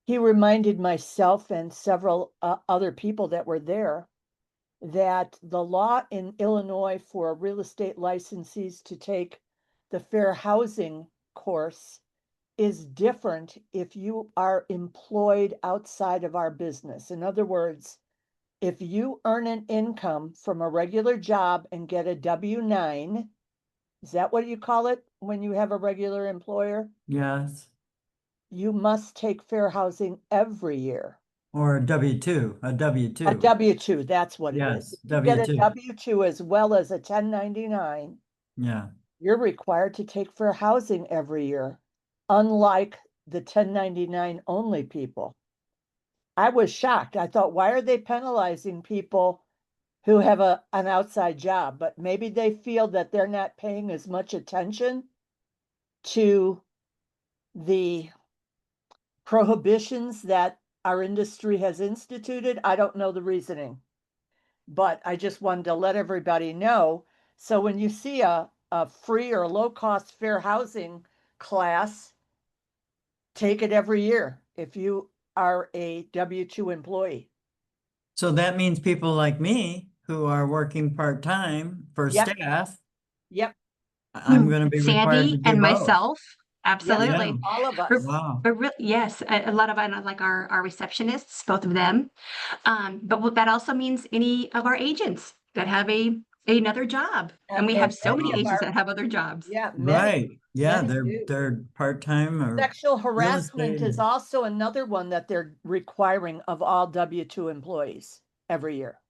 he reminded myself and several other people that were there that the law in Illinois for real estate licensees to take the fair housing course is different if you are employed outside of our business. In other words, if you earn an income from a regular job and get a W-9, is that what you call it when you have a regular employer? Yes. You must take fair housing every year. Or a W-2, a A W-2. W-2, that's what it is. Yes, If you get a W-2. W-2 as well as a 1099, Yeah. you're required to take fair housing every year, unlike the 1099 only people. I was shocked. I thought, why are they penalizing people who have an outside job? But maybe they feel that they're not paying as much attention to the prohibitions that our industry has instituted. I don't know the reasoning, but I just wanted to let everybody know. So when you see a free or low cost fair housing class, take it every year if you are a W-2 employee. So that means people like me who are working part-time for Yep, staff, yep, I'm going to be required to Sandy do and both. myself, yep, Yeah. absolutely. all of We're, us. Wow. yes, a lot of like our receptionists, both of them. But what that also means any of our agents that have another job, and we have And so many many of agents our, that have other jobs. yeah, Right. Yeah, many do. they're part-time or Sexual real harassment estate. is also another one that they're requiring of all W-2 employees every year.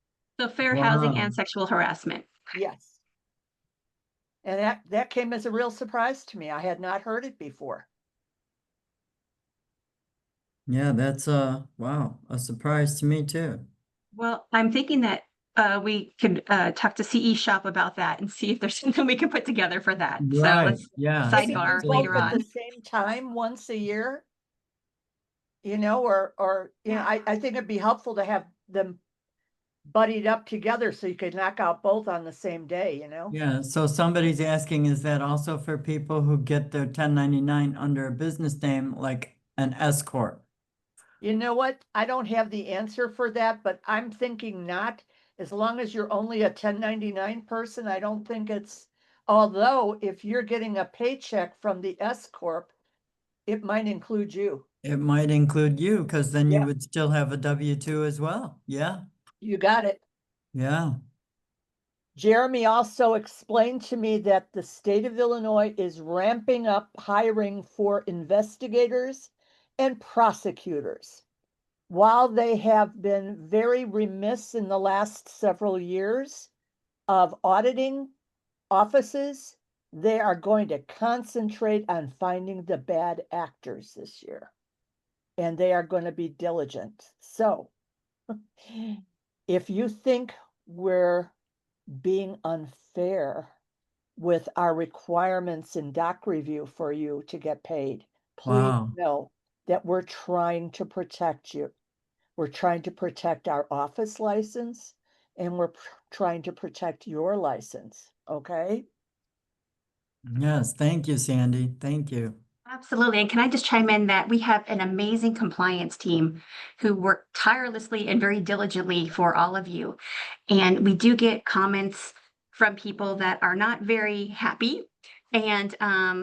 So fair housing Wow. and sexual harassment. Yes. And that came as a real surprise to me. I had not heard it before. Yeah, that's wow, a surprise to me too. Well, I'm thinking that we could talk to CE Shop about that and see if there's something we can put together for that. So Right. let's Yeah, Maybe do sidebar both later at the on. same time once a year, or I think it'd be helpful to have them buddied up together so you could knock out both on the same day. Yeah, so somebody's asking, is that also for people who get their 1099 under a business name, like an S corp? You know what? I don't have the answer for that, but I'm thinking not. As long as you're only a 1099 person, I don't think it's, although if you're getting a paycheck from the S corp, it might include you. It might include you, because then you Yeah, would still have a W-2 as well. Yeah, you got it. yeah. Jeremy also explained to me that the state of Illinois is ramping up hiring for investigators and prosecutors. While they have been very remiss in the last several years of auditing offices, they are going to concentrate on finding the bad actors this year. And they are going to be diligent. So if you think we're being unfair with our requirements in doc review for you to get paid, please Wow. know that we're trying to protect you. We're trying to protect our office license and we're trying to protect your license. Okay. Yes, thank you, Sandy. Thank you. Absolutely. And can I just chime in that we have an amazing compliance team who work tirelessly and very diligently for all of you. And we do get comments from people that are not very happy. And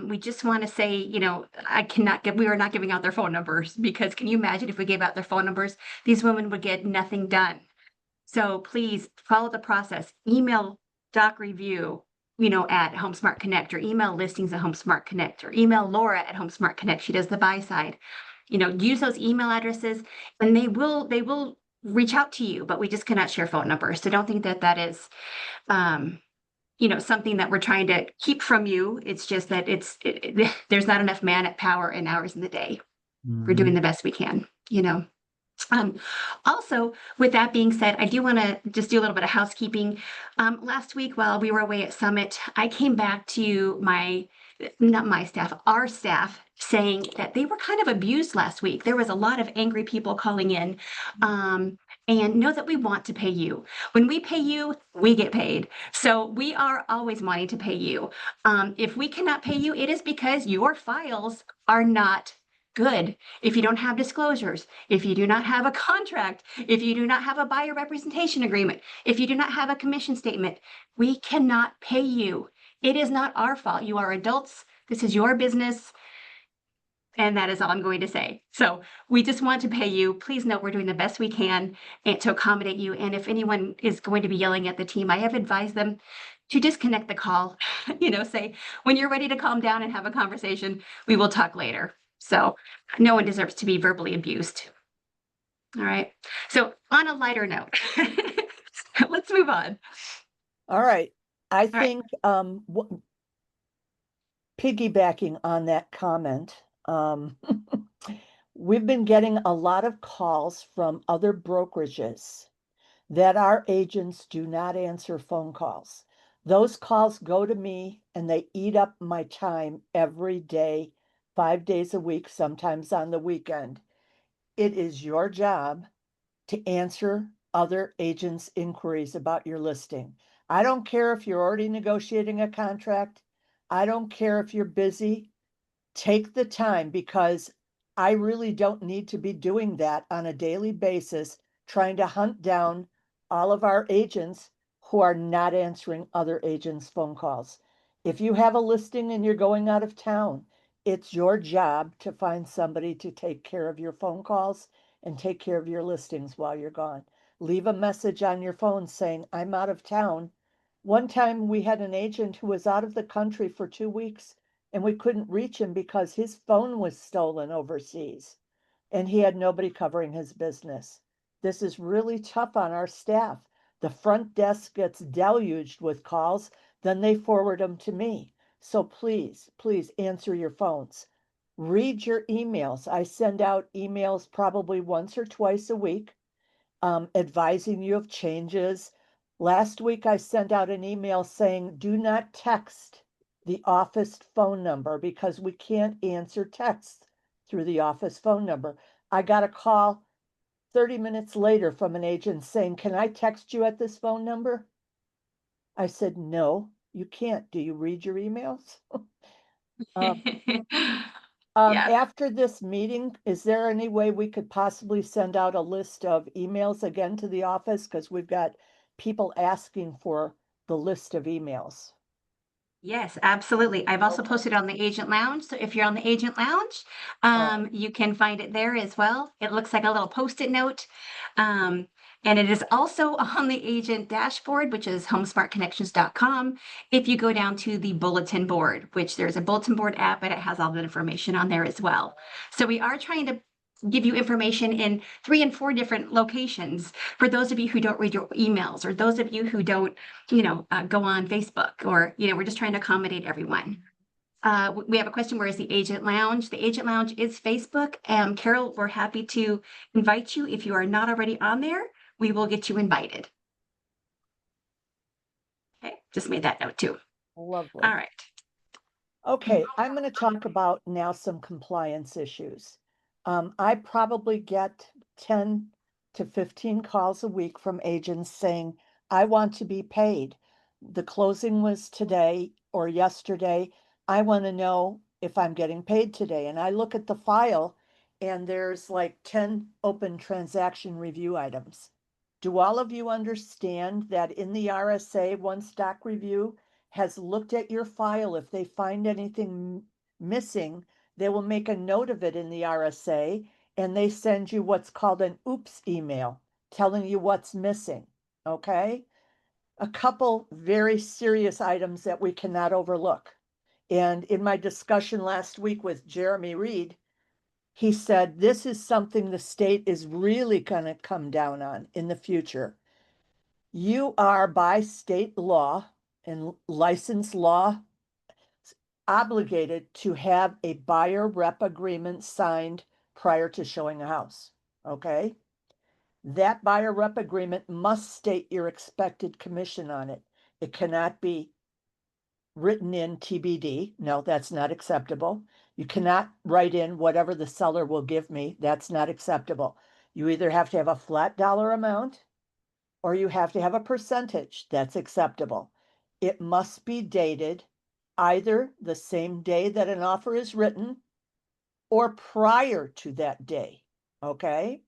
we just want to say, we are not giving out their phone numbers because can you imagine if we gave out their phone numbers, these women would get nothing done. So please follow the process. Email doc review, at HomeSmart Connect, or email listings at HomeSmart Connect, or email Laura at HomeSmart Connect. She does the buy side. Use those email addresses and they will reach out to you, but we just cannot share phone numbers. So don't think that is, something that we're trying to keep from you. It's just that there's not enough power and hours in the day. We're doing Mhm. the best we can. Also, with that being said, I do want to just do a little bit of housekeeping. Last week, while we were away at Summit, I came back to not my staff, our staff, saying that they were kind of abused last week. There was a lot of angry people calling in. and know that we want to pay you. When we pay you, we get paid. So we are always wanting to pay you. If we cannot pay you, it is because your files are not good. If you don't have disclosures, if you do not have a contract, if you do not have a buyer representation agreement, if you do not have a commission statement, we cannot pay you. It is not our fault. You are adults. This is your business. And that is all I'm going to say. So we just want to pay you. Please know we're doing the best we can to accommodate you. And if anyone is going to be yelling at the team, I have advised them to disconnect the call, say, when you're ready to calm down and have a conversation, we will talk later. So no one deserves to be verbally abused. All right. So on a lighter note, let's move on. All right. I right. think piggybacking on that comment, we've been getting a lot of calls from other brokerages that our agents do not answer phone calls. Those calls go to me and they eat up my time every day, 5 days a week, sometimes on the weekend. It is your job to answer other agents' inquiries about your listing. I don't care if you're already negotiating a contract. I don't care if you're busy. Take the time, because I really don't need to be doing that on a daily basis, trying to hunt down all of our agents who are not answering other agents' phone calls. If you have a listing and you're going out of town, it's your job to find somebody to take care of your phone calls and take care of your listings while you're gone. Leave a message on your phone saying, I'm out of town. One time we had an agent who was out of the country for 2 weeks and we couldn't reach him because his phone was stolen overseas and he had nobody covering his business. This is really tough on our staff. The front desk gets deluged with calls, then they forward them to me. So please, please answer your phones. Read your emails. I send out emails probably once or twice a week, advising you of changes. Last week, I sent out an email saying, do not text the office phone number because we can't answer texts through the office phone number. I got a call 30 minutes later from an agent saying, can I text you at this phone number? I said, no, you can't. Do you read your emails? Yeah. After this meeting, is there any way we could possibly send out a list of emails again to the office? Because we've got people asking for the list of emails. Yes, absolutely. I've also Okay. posted on the Agent Lounge. So if you're on the Agent Lounge, you can find it there as well. It looks like a little Post-it note. And it is also on the agent dashboard, which is homesmartconnections.com. If you go down to the bulletin board, which there's a bulletin board app and it has all the information on there as well. So we are trying to give you information in 3 and 4 different locations for those of you who don't read your emails, or those of you who don't go on Facebook, or, we're just trying to accommodate everyone. We have a question, where is the Agent Lounge? The Agent Lounge is Facebook. Carol, we're happy to invite you. If you are not already on there, we will get you invited. Okay, just made that note too. Lovely. All right. Okay, I'm going to talk about now some compliance issues. I probably get 10 to 15 calls a week from agents saying, I want to be paid. The closing was today or yesterday. I want to know if I'm getting paid today. And I look at the file and there's like 10 open transaction review items. Do all of you understand that in the RSA, one stock review has looked at your file? If they find anything missing, they will make a note of it in the RSA and they send you what's called an oops email telling you what's missing. Okay? A couple very serious items that we cannot overlook. And in my discussion last week with Jeremy Reed, he said this is something the state is really going to come down on in the future. You are, by state law and licensed law, obligated to have a buyer rep agreement signed prior to showing a house. Okay? That buyer rep agreement must state your expected commission on it. It cannot be written in TBD. No, that's not acceptable. You cannot write in whatever the seller will give me. That's not acceptable. You either have to have a flat dollar amount or you have to have a percentage that's acceptable. It must be dated either the same day that an offer is written or prior to that day, okay?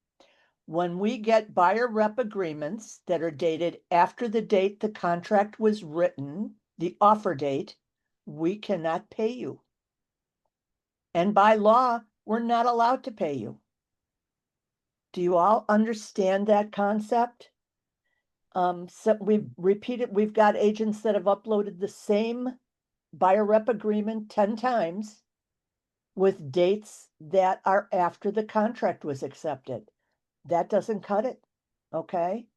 When we get buyer rep agreements that are dated after the date the contract was written, the offer date, we cannot pay you. And by law, we're not allowed to pay you. Do you all understand that concept? So we've repeated, we've got agents that have uploaded the same buyer rep agreement 10 times with dates that are after the contract was accepted. That doesn't cut it, okay?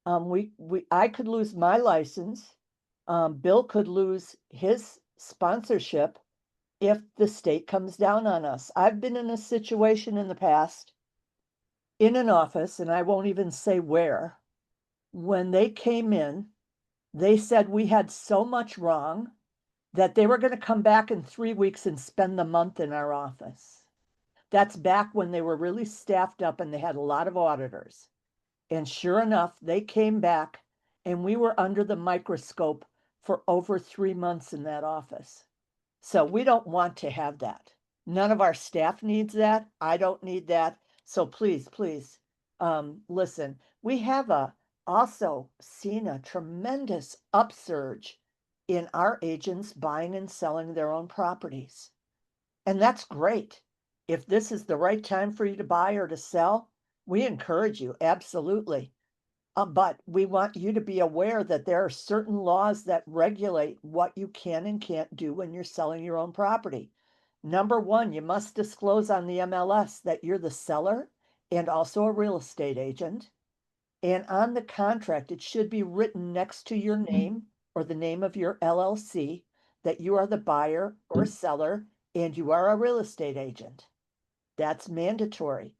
I could lose my license. Bill could lose his sponsorship if the state comes down on us. I've been in a situation in the past in an office, and I won't even say where, when they came in, they said we had so much wrong that they were going to come back in 3 weeks and spend the month in our office. That's back when they were really staffed up and they had a lot of auditors. And sure enough, they came back and we were under the microscope for over 3 months in that office. So we don't want to have that. None of our staff needs that. I don't need that. So please, please, listen. We have also seen a tremendous upsurge in our agents buying and selling their own properties. And that's great. If this is the right time for you to buy or to sell, we encourage you, absolutely. But we want you to be aware that there are certain laws that regulate what you can and can't do when you're selling your own property. Number one, you must disclose on the MLS that you're the seller and also a real estate agent. And on the contract, it should be written next to your name or the name of your LLC that you are the buyer or seller and you are a real estate agent. That's mandatory.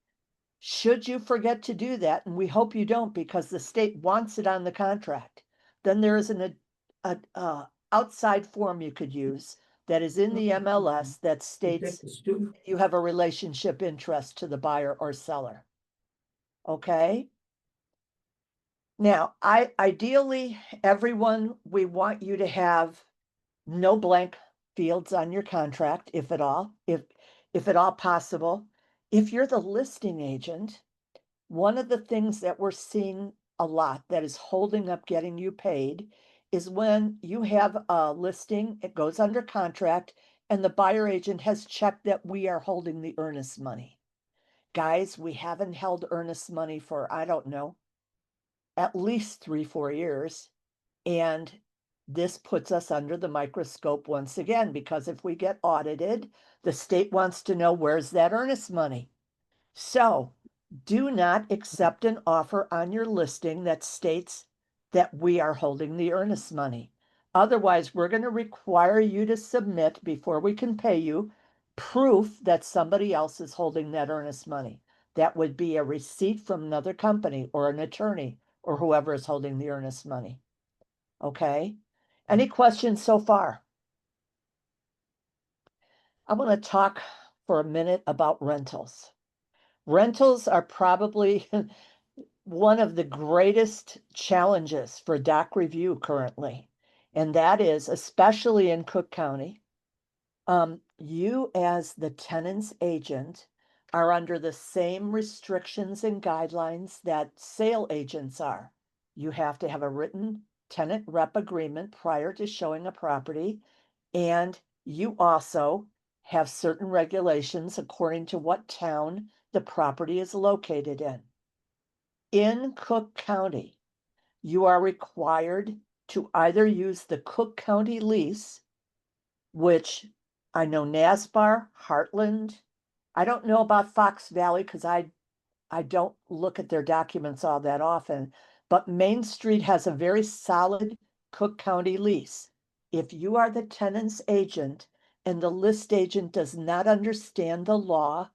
Should you forget to do that, and we hope you don't because the state wants it on the contract, then there is an outside form you could use that is in the MLS that states you have a relationship interest to the buyer or seller. Okay? Now, ideally, everyone, we want you to have no blank fields on your contract, if at all possible. If you're the listing agent, one of the things that we're seeing a lot that is holding up getting you paid is when you have a listing, it goes under contract, and the buyer agent has checked that we are holding the earnest money. Guys, we haven't held earnest money for, I don't know, at least 3-4 years. And this puts us under the microscope once again, because if we get audited, the state wants to know where's that earnest money. So do not accept an offer on your listing that states that we are holding the earnest money. Otherwise, we're going to require you to submit, before we can pay you, proof that somebody else is holding that earnest money. That would be a receipt from another company or an attorney or whoever is holding the earnest money. Okay? Any questions so far? I want to talk for a minute about rentals. Rentals are probably one of the greatest challenges for doc review currently, and that is especially in Cook County. You as the tenant's agent are under the same restrictions and guidelines that sale agents are. You have to have a written tenant rep agreement prior to showing a property, and you also have certain regulations according to what town the property is located in. In Cook County, you are required to either use the Cook County lease, which I know NASBAR, Heartland. I don't know about Fox Valley because I don't look at their documents all that often, but Main Street has a very solid Cook County lease. If you are the tenant's agent and the list agent does not understand the law,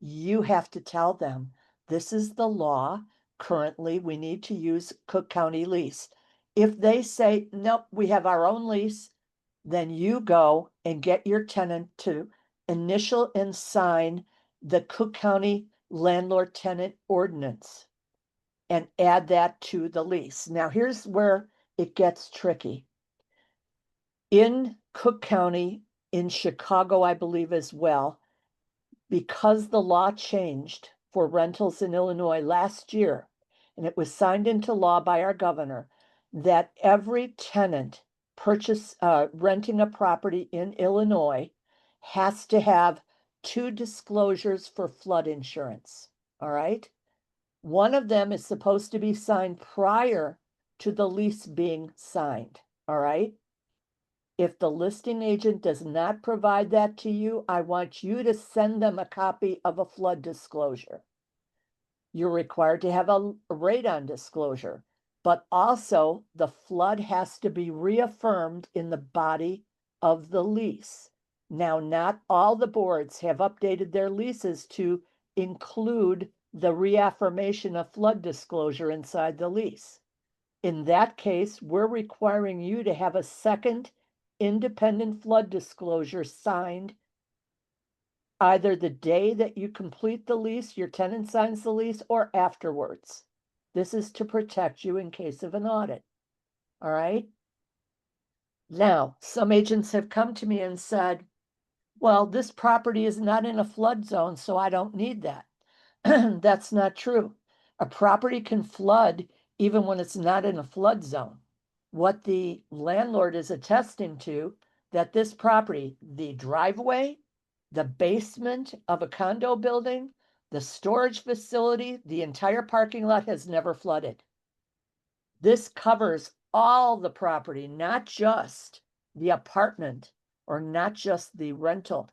you have to tell them, this is the law. Currently, we need to use Cook County lease. If they say, nope, we have our own lease, then you go and get your tenant to initial and sign the Cook County landlord-tenant ordinance and add that to the lease. Now, here's where it gets tricky. In Cook County, in Chicago, I believe as well, because the law changed for rentals in Illinois last year, and it was signed into law by our governor, that every tenant renting a property in Illinois has to have 2 disclosures for flood insurance. All right. One of them is supposed to be signed prior to the lease being signed. All right. If the listing agent does not provide that to you, I want you to send them a copy of a flood disclosure. You're required to have a radon disclosure, but also the flood has to be reaffirmed in the body of the lease. Now, not all the boards have updated their leases to include the reaffirmation of flood disclosure inside the lease. In that case, we're requiring you to have a second independent flood disclosure signed either the day that you complete the lease, your tenant signs the lease, or afterwards. This is to protect you in case of an audit. All right. Now, some agents have come to me and said, well, this property is not in a flood zone, so I don't need that. That's not true. A property can flood even when it's not in a flood zone. What the landlord is attesting to, that this property, the driveway, the basement of a condo building, the storage facility, the entire parking lot has never flooded. This covers all the property, not just the apartment or not just the rental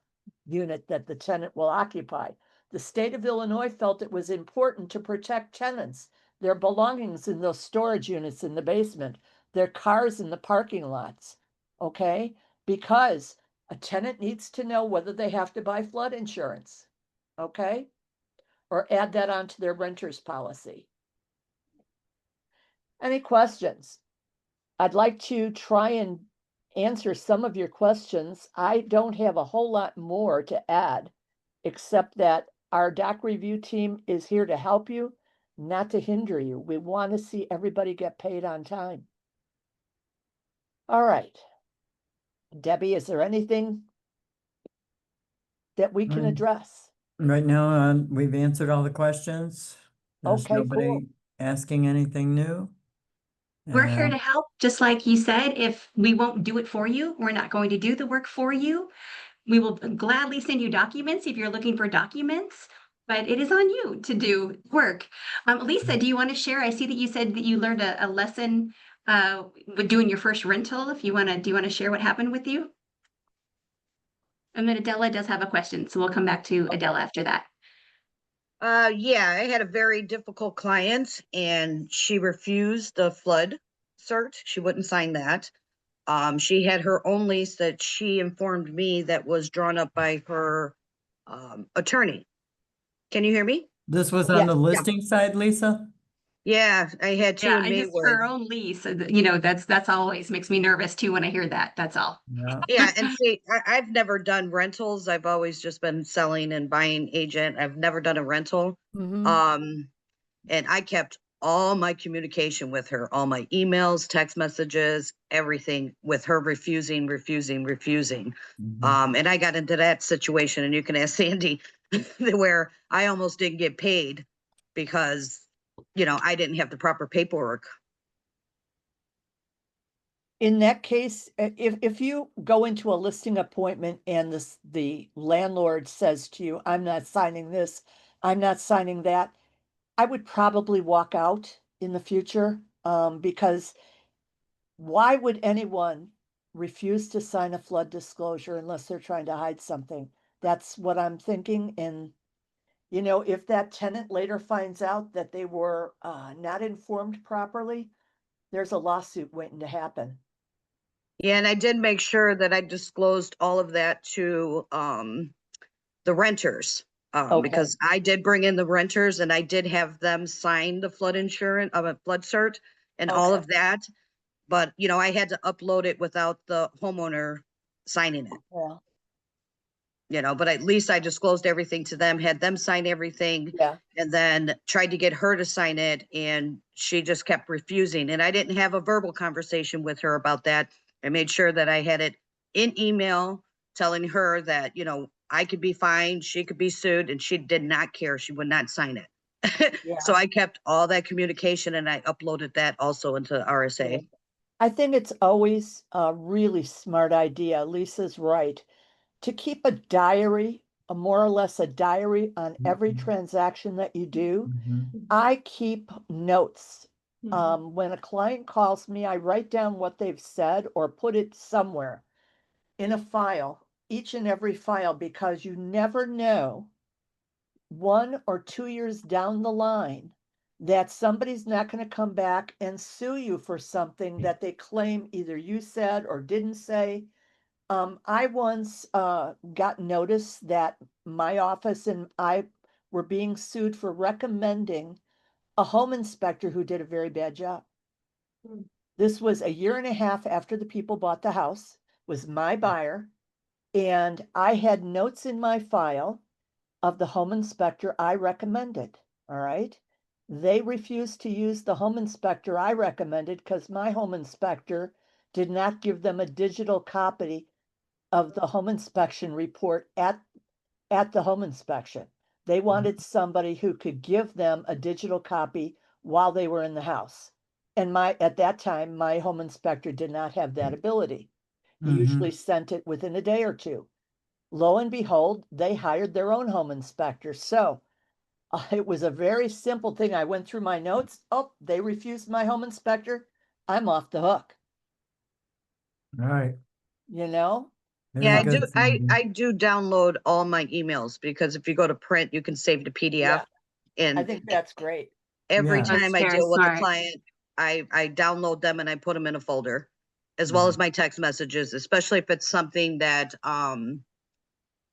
unit that the tenant will occupy. The state of Illinois felt it was important to protect tenants, their belongings in those storage units in the basement, their cars in the parking lots, okay? Because a tenant needs to know whether they have to buy flood insurance, okay? Or add that onto their renter's policy. Any questions? I'd like to try and answer some of your questions. I don't have a whole lot more to add, except that our doc review team is here to help you, not to hinder you. We want to see everybody get paid on time. All right. Debbie, is there anything that we can address? Right now, we've answered all the questions. There's Okay, nobody cool. asking anything new. We're here to help, just like you said. If we won't do it for you, we're not going to do the work for you. We will gladly send you documents if you're looking for documents, but it is on you to do work. Lisa, do you want to share? I see that you said that you learned a lesson with doing your first rental. Do you want to share what happened with you? And then Adela does have a question, so we'll come back to Adela after that. Yeah, I had a very difficult client and she refused the flood cert. She wouldn't sign that. She had her own lease that she informed me that was drawn up by her attorney. Can you hear me? This was on Yes. the listing side, Lisa? Yeah, I had two Yeah, in and just Maywood. her own lease. That's always makes me nervous too when I hear that. That's all. Yeah. Yeah, and see, I've never done rentals. I've always just been selling and buying agent. I've never done a rental. Mhm. And I kept all my communication with her, all my emails, text messages, everything with her refusing. Mhm. And I got into that situation, and you can ask Sandy, where I almost didn't get paid because, I didn't have the proper paperwork. In that case, if you go into a listing appointment and the landlord says to you, I'm not signing this, I'm not signing that, I would probably walk out in the future, because why would anyone refuse to sign a flood disclosure unless they're trying to hide something? That's what I'm thinking. And, if that tenant later finds out that they were not informed properly, there's a lawsuit waiting to happen. Yeah, and I did make sure that I disclosed all of that to the renters. Okay. Because I did bring in the renters and I did have them sign the flood insurance of a flood cert and all Okay. of that. But, I had to upload it without the homeowner signing it. Yeah. but at least I disclosed everything to them, had them sign everything, Yeah, and then tried to get her to sign it, and she just kept refusing. And I didn't have a verbal conversation with her about that. I made sure that I had it in email telling her that, I could be fined, she could be sued, and she did not care. She would not sign it. So yeah. I kept all that communication and I uploaded that also into RSA. I think it's always a really smart idea. Lisa's right. To keep a diary, a more or less a diary on every Mhm. transaction that you do. Mhm. I keep notes. Mhm. When a client calls me, I write down what they've said or put it somewhere in a file, each and every file, because you never know 1 or 2 years down the line that somebody's not going to come back and sue you for something that they claim either you said or didn't say. I once got notice that my office and I were being sued for recommending a home inspector who did a very bad job. Hmm. This was a year and a half after the people bought the house, was my buyer, and I had notes in my file of the home inspector I recommended. All right. They refused to use the home inspector I recommended because my home inspector did not give them a digital copy of the home inspection report at the home inspection. They wanted somebody who could give them a digital copy while they were in the house. And at that time, my home inspector did not have that ability. He usually sent it within a day or two. Lo and behold, they hired their own home inspector. So it was a very simple thing. I went through my notes. Oh, they refused my home inspector. I'm off the hook, All right. you know? Yeah, Very I do. good, I Sandy. I do download all my emails because if you go to print, you can save to PDF. Yeah, I And think that's great. every Yeah. That's time I very deal with a smart. client, I download them and I put them in a folder, as well Mhm. as my text messages, especially if it's something that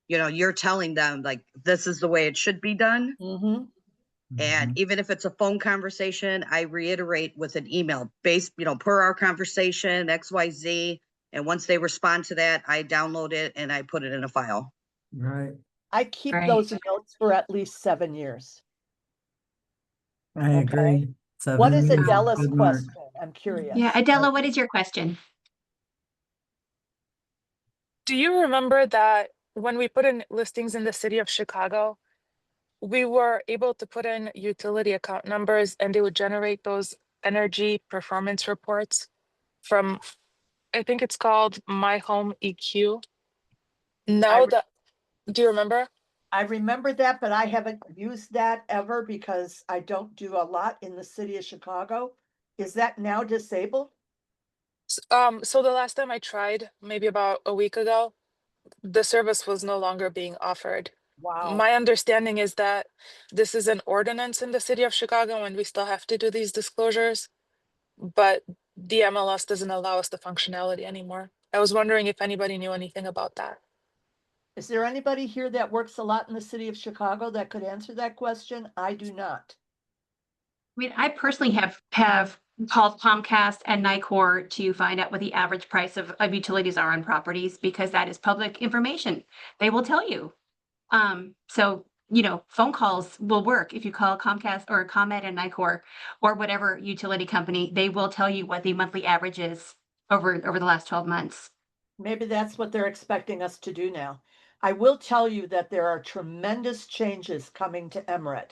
you're telling them like this is the way it should be done. Mm-hmm. And Mhm. even if it's a phone conversation, I reiterate with an email based, per our conversation, XYZ. And once they respond to that, I download it and I put it in a file. Right. I keep Right. those notes for at least 7 years. I Okay. agree. What 7 is years is a Adela's good mark. question? I'm Yeah, curious. Adela, what is your question? Do you remember that when we put in listings in the city of Chicago, we were able to put in utility account numbers and they would generate those energy performance reports from, I think it's called My Home EQ. Now that, do you remember? I remember that, but I haven't used that ever because I don't do a lot in the city of Chicago. Is that now disabled? So the last time I tried, maybe about a week ago, the service was no longer being offered. Wow. My understanding is that this is an ordinance in the city of Chicago and we still have to do these disclosures, but the MLS doesn't allow us the functionality anymore. I was wondering if anybody knew anything about that. Is there anybody here that works a lot in the city of Chicago that could answer that question? I do not. I mean, I personally have called Comcast and Nicor to find out what the average price of utilities are on properties because that is public information. They will tell you. So phone calls will work if you call Comcast or ComEd and Nicor or whatever utility company. They will tell you what the monthly average is over the last 12 months. Maybe that's what they're expecting us to do now. I will tell you that there are tremendous changes coming to MRED.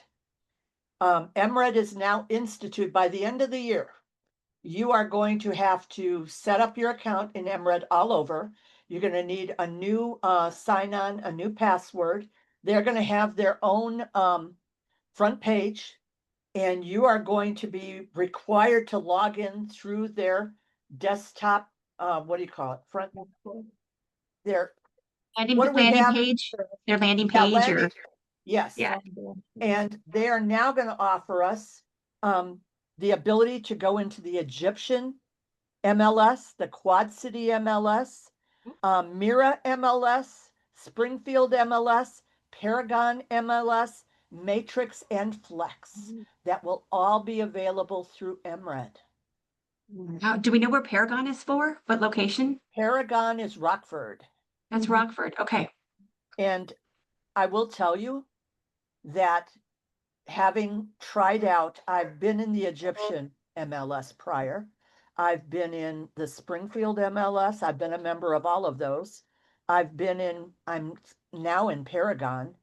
MRED is now instituted by the end of the year. You are going to have to set up your account in MRED all over. You're going to need a new sign on, a new password. They're going to have their own front page, and you are going to be required to log in through their desktop. What do you call it? Front. Their what do we Landing have? page, their landing Yeah, page, landing. or Yes. yeah. And they are now going to offer us the ability to go into the Egyptian MLS, the Quad City MLS, Mira MLS, Springfield MLS, Paragon MLS, Matrix, and Flex. That will all be available through MRED. Do we know where Paragon is for? What location? Paragon is Rockford. That's Rockford. Okay. And I will tell you that having tried out, I've been in the Egyptian MLS prior. I've been in the Springfield MLS. I've been a member of all of those. I'm now in Paragon,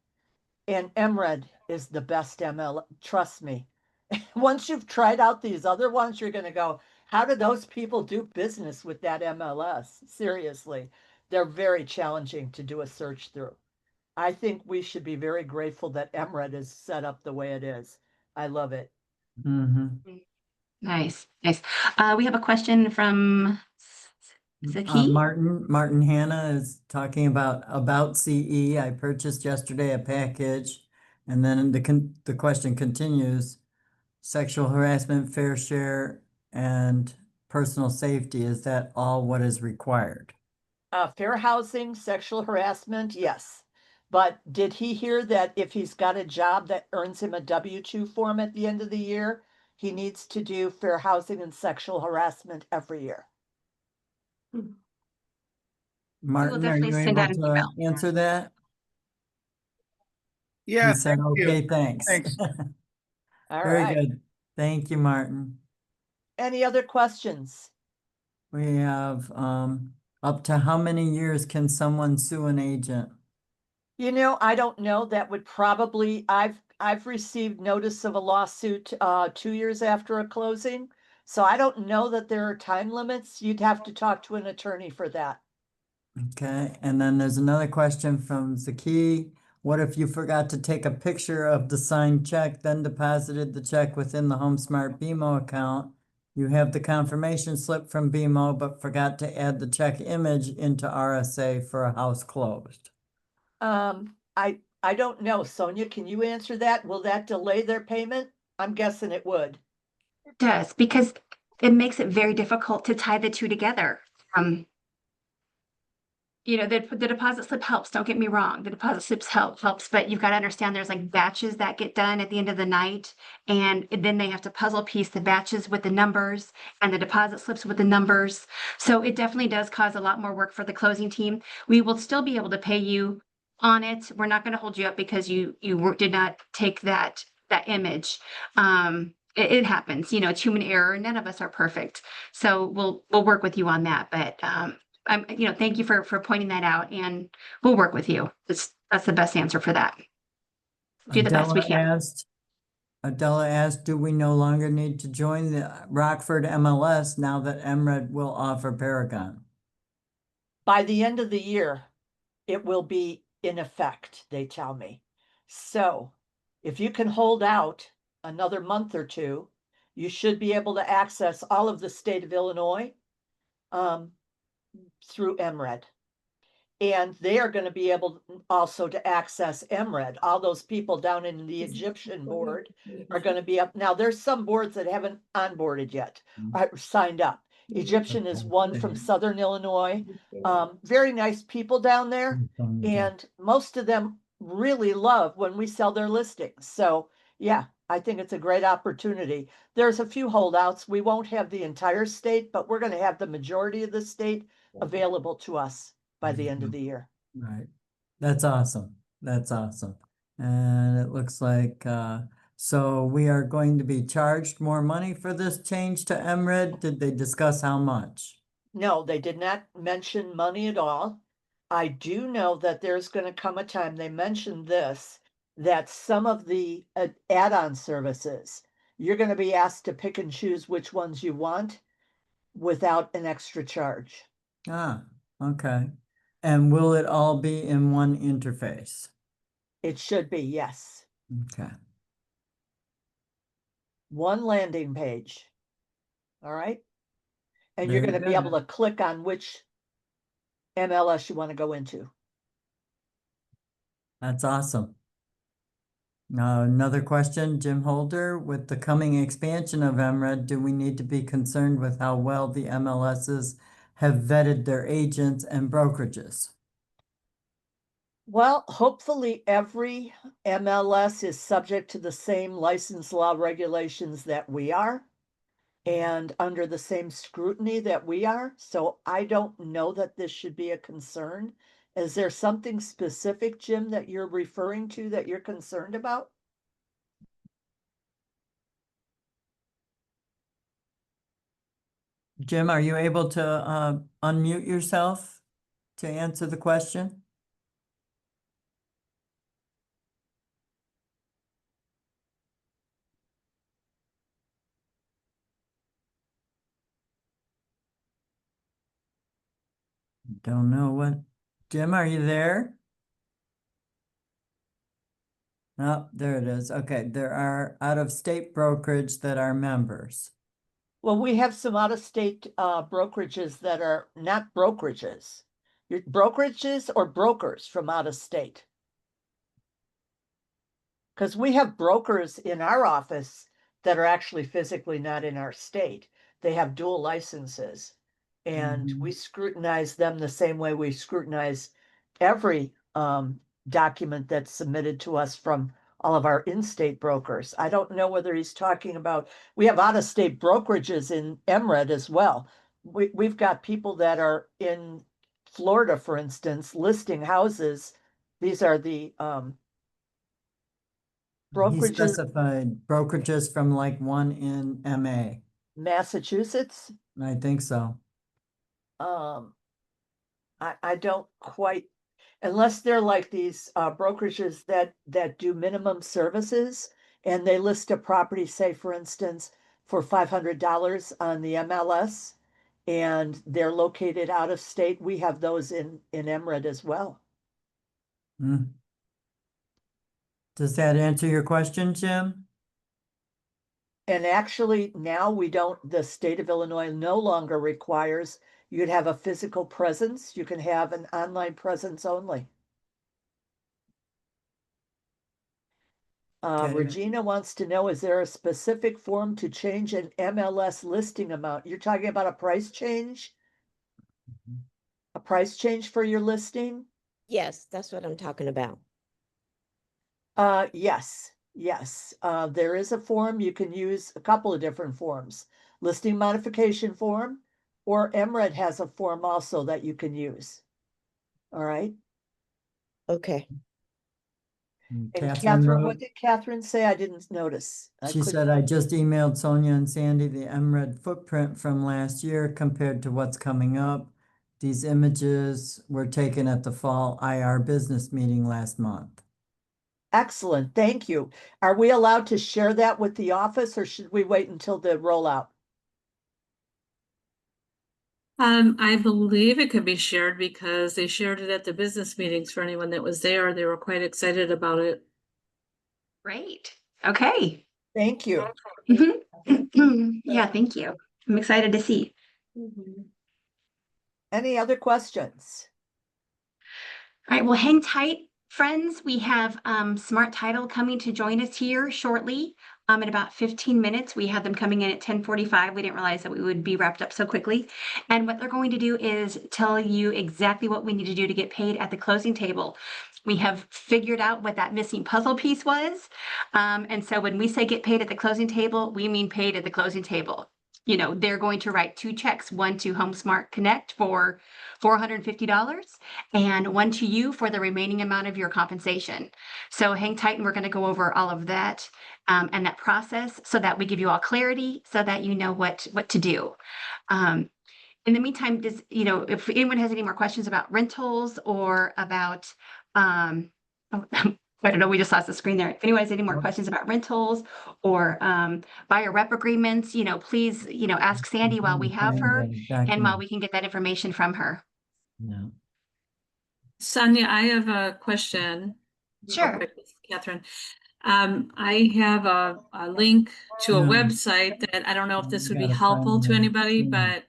and MRED is the best ML. Trust me. Once you've tried out these other ones, you're going to go, how do those people do business with that MLS? Seriously, they're very challenging to do a search through. I think we should be very grateful that MRED is set up the way it is. I love it. Nice, nice. We have a question from Zaki. Martin Hanna is talking about CE. I purchased yesterday a package, and then the question continues: sexual harassment, fair share, and personal safety. Is that all what is required? Fair housing, sexual harassment, yes. But did he hear that if he's got a job that earns him a W-2 form at the end of the year, he needs to do fair housing and sexual harassment every year? Martin, are definitely you send able out an to answer that? Yeah, He said, thank you. okay, thanks. Thanks. All Very right. good. Thank you, Martin. Any other questions? We have up to how many years can someone sue an agent? You know, I don't know. That would probably, I've received notice of a lawsuit 2 years after a closing. So I don't know that there are time limits. You'd have to talk to an attorney for that. Okay, and then there's another question from Zaki. What if you forgot to take a picture of the signed check, then deposited the check within the HomeSmart BMO account? You have the confirmation slip from BMO, but forgot to add the check image into RSA for a house closed. I don't know. Sonia, can you answer that? Will that delay their payment? I'm guessing it would. It does, because it makes it very difficult to tie the two together. The deposit slip helps, don't get me wrong, the deposit slips helps, but you've got to understand there's like batches that get done at the end of the night, and then they have to puzzle piece the batches with the numbers and the deposit slips with the numbers. So it definitely does cause a lot more work for the closing team. We will still be able to pay you on it. We're not going to hold you up because you did not take that image. It happens, it's human error. None of us are perfect. So we'll work with you on that, but thank you for pointing that out, and we'll work with you. That's the best answer for that. Do the best we can. Adela asked, do we no longer need to join the Rockford MLS now that MRED will offer Paragon? By the end of the year, it will be in effect, they tell me. So if you can hold out another month or two, you should be able to access all of the state of Illinois through MRED. And they are going to be able also to access MRED. All those people down in the Egyptian board are going to be up. Now, there's some boards that haven't onboarded yet, signed up. Egyptian is one from Southern Illinois. Very nice people down there. And most of them really love when we sell their listings. So, yeah, I think it's a great opportunity. There's a few holdouts. We won't have the entire state, but we're going to have the majority of the state available to us by the end of the year. Right. That's awesome. That's awesome. And it looks like, so we are going to be charged more money for this change to MRED. Did they discuss how much? No, they did not mention money at all. I do know that there's going to come a time, they mentioned this, that some of the add-on services, you're going to be asked to pick and choose which ones you want without an extra charge. Ah, okay. And will it all be in one interface? It should be, yes. Okay. One landing page. All right. And you're Very going to be good. able to click on which MLS you want to go into. That's awesome. Now, another question, Jim Holder, with the coming expansion of MRED, do we need to be concerned with how well the MLSs have vetted their agents and brokerages? Well, hopefully every MLS is subject to the same license law regulations that we are and under the same scrutiny that we are. So I don't know that this should be a concern Is there something specific, Jim, that you're referring to that you're concerned about? Jim, are you able to unmute yourself to answer the question? Don't know what. Jim, are you there? Oh, there it is. Okay, there are out-of-state brokerage that are members. Well, we have some out-of-state brokerages that are not brokerages. Your brokerages or brokers from out of state? Because we have brokers in our office that are actually physically not in our state. They have dual licenses. And we scrutinize them the same way we scrutinize every document that's submitted to us from all of our in-state brokers. I don't know whether he's talking about, we have out-of-state brokerages in MRED as well. We've got people that are in Florida, for instance, listing houses. These are the He brokerages, specified brokerages from like one in MA. Massachusetts. I think so. I don't quite, unless they're like these brokerages that do minimum services and they list a property, say for instance, for $500 on the MLS and they're located out of state. We have those in MRED as well. Hmm. Does that answer your question, Jim? And actually now we don't, the state of Illinois no longer requires you to have a physical presence. You can have an online presence only. Okay. Regina wants to know, is there a specific form to change an MLS listing amount? You're talking about a price change? A price change for your listing? Yes, that's what I'm talking about. Yes, yes. There is a form. You can use a couple of different forms. Listing modification form, or MRED has a form also that you can use. All right. Okay. And Catherine Catherine, wrote- what did Catherine say? I didn't notice. She said, I just emailed Sonia and Sandy the MRED footprint from last year compared to what's coming up. These images were taken at the fall IR business meeting last month. Excellent, thank you. Are we allowed to share that with the office or should we wait until the rollout? I believe it could be shared because they shared it at the business meetings for anyone that was there. They were quite excited about it. Great. Okay. Thank you. Mhm. Yeah, thank you. I'm excited to see. Any other questions? All right, well, hang tight, friends. We have Smart Title coming to join us here shortly. In about 15 minutes, we had them coming in at 10:45. We didn't realize that we would be wrapped up so quickly. And what they're going to do is tell you exactly what we need to do to get paid at the closing table. We have figured out what that missing puzzle piece was. And so when we say get paid at the closing table, we mean paid at the closing table. You know, they're going to write 2 checks, one to HomeSmart Connect for $450 and one to you for the remaining amount of your compensation. So hang tight and we're going to go over all of that and that process so that we give you all clarity so that you know what to do. In the meantime, if anyone has any more questions about rentals or about, oh, I don't know, we just lost the screen there. If anyone has any more questions about rentals or buyer rep agreements, please, ask Sandy while we have her and while we can get that information from her. No. Sonia, I have a question. real Sure. quick, Catherine. I have a link to a No. website that I don't know if this would be Gotta helpful find to the anybody, thing. but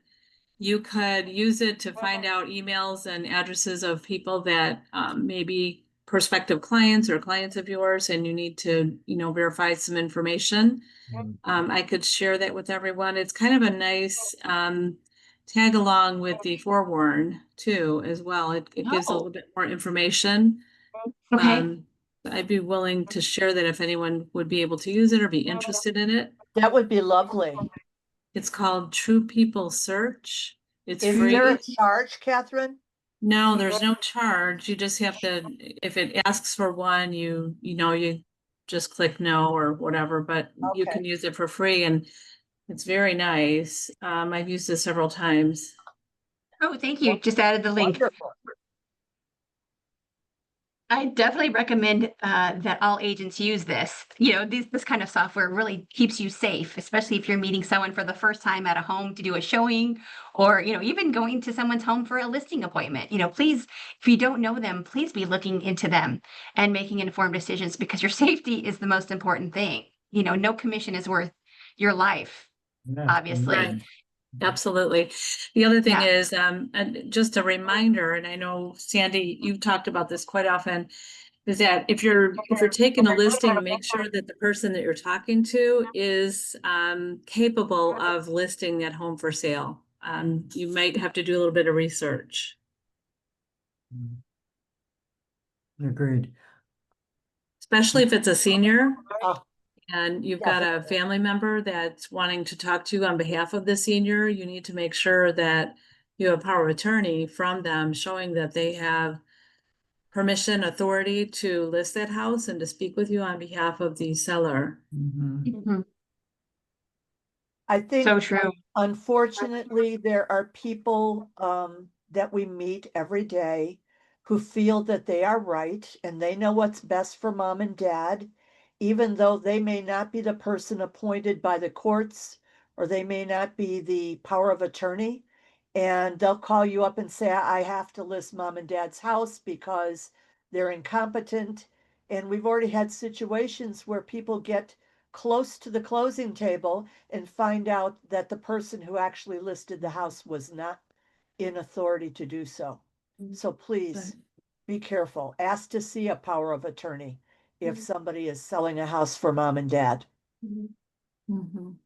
you could use it to find out emails and addresses of people that maybe prospective clients or clients of yours, and you need to, verify some information. I could share that with everyone. It's kind of a nice tag along with the forewarn too, as well. It gives a Oh. little bit more information. Okay. I'd be willing to share that if anyone would be able to use it or be interested in it. That would be lovely. It's called True People Search. It's Is free. there a charge, Catherine? No, there's no charge. You just have to, if it asks for one, you just click no or whatever, but you Okay. can use it for free and it's very nice. I've used it several times. Oh, thank you. Just added the link. Wonderful. I definitely recommend that all agents use this. You know, this kind of software really keeps you safe, especially if you're meeting someone for the first time at a home to do a showing, or even going to someone's home for a listing appointment. Please, if you don't know them, please be looking into them and making informed decisions, because your safety is the most important thing. No commission is worth your life, Yeah, obviously. Right. Absolutely. The other thing Yeah. is, and just a reminder, and I know Sandy, you've talked about this quite often, is that if you're taking a listing, make sure that the person that you're talking to is capable of listing that home for sale. You might have to do a little bit of research. agreed. Especially if it's a senior Oh, and you've yeah, got a family member that's wanting to talk to you on behalf of the senior, you need to make sure that you have power of attorney from them showing that they have permission, authority to list that house and to speak with you on behalf of the seller. Mhm. Mhm. I think So true. unfortunately, there are people that we meet every day who feel that they are right and they know what's best for mom and dad, even though they may not be the person appointed by the courts or they may not be the power of attorney. And they'll call you up and say, I have to list mom and dad's house because they're incompetent. And we've already had situations where people get close to the closing table and find out that the person who actually listed the house was not in authority to do so. So please be careful. Ask to see a power of attorney if somebody is selling a house for mom and dad. Mhm.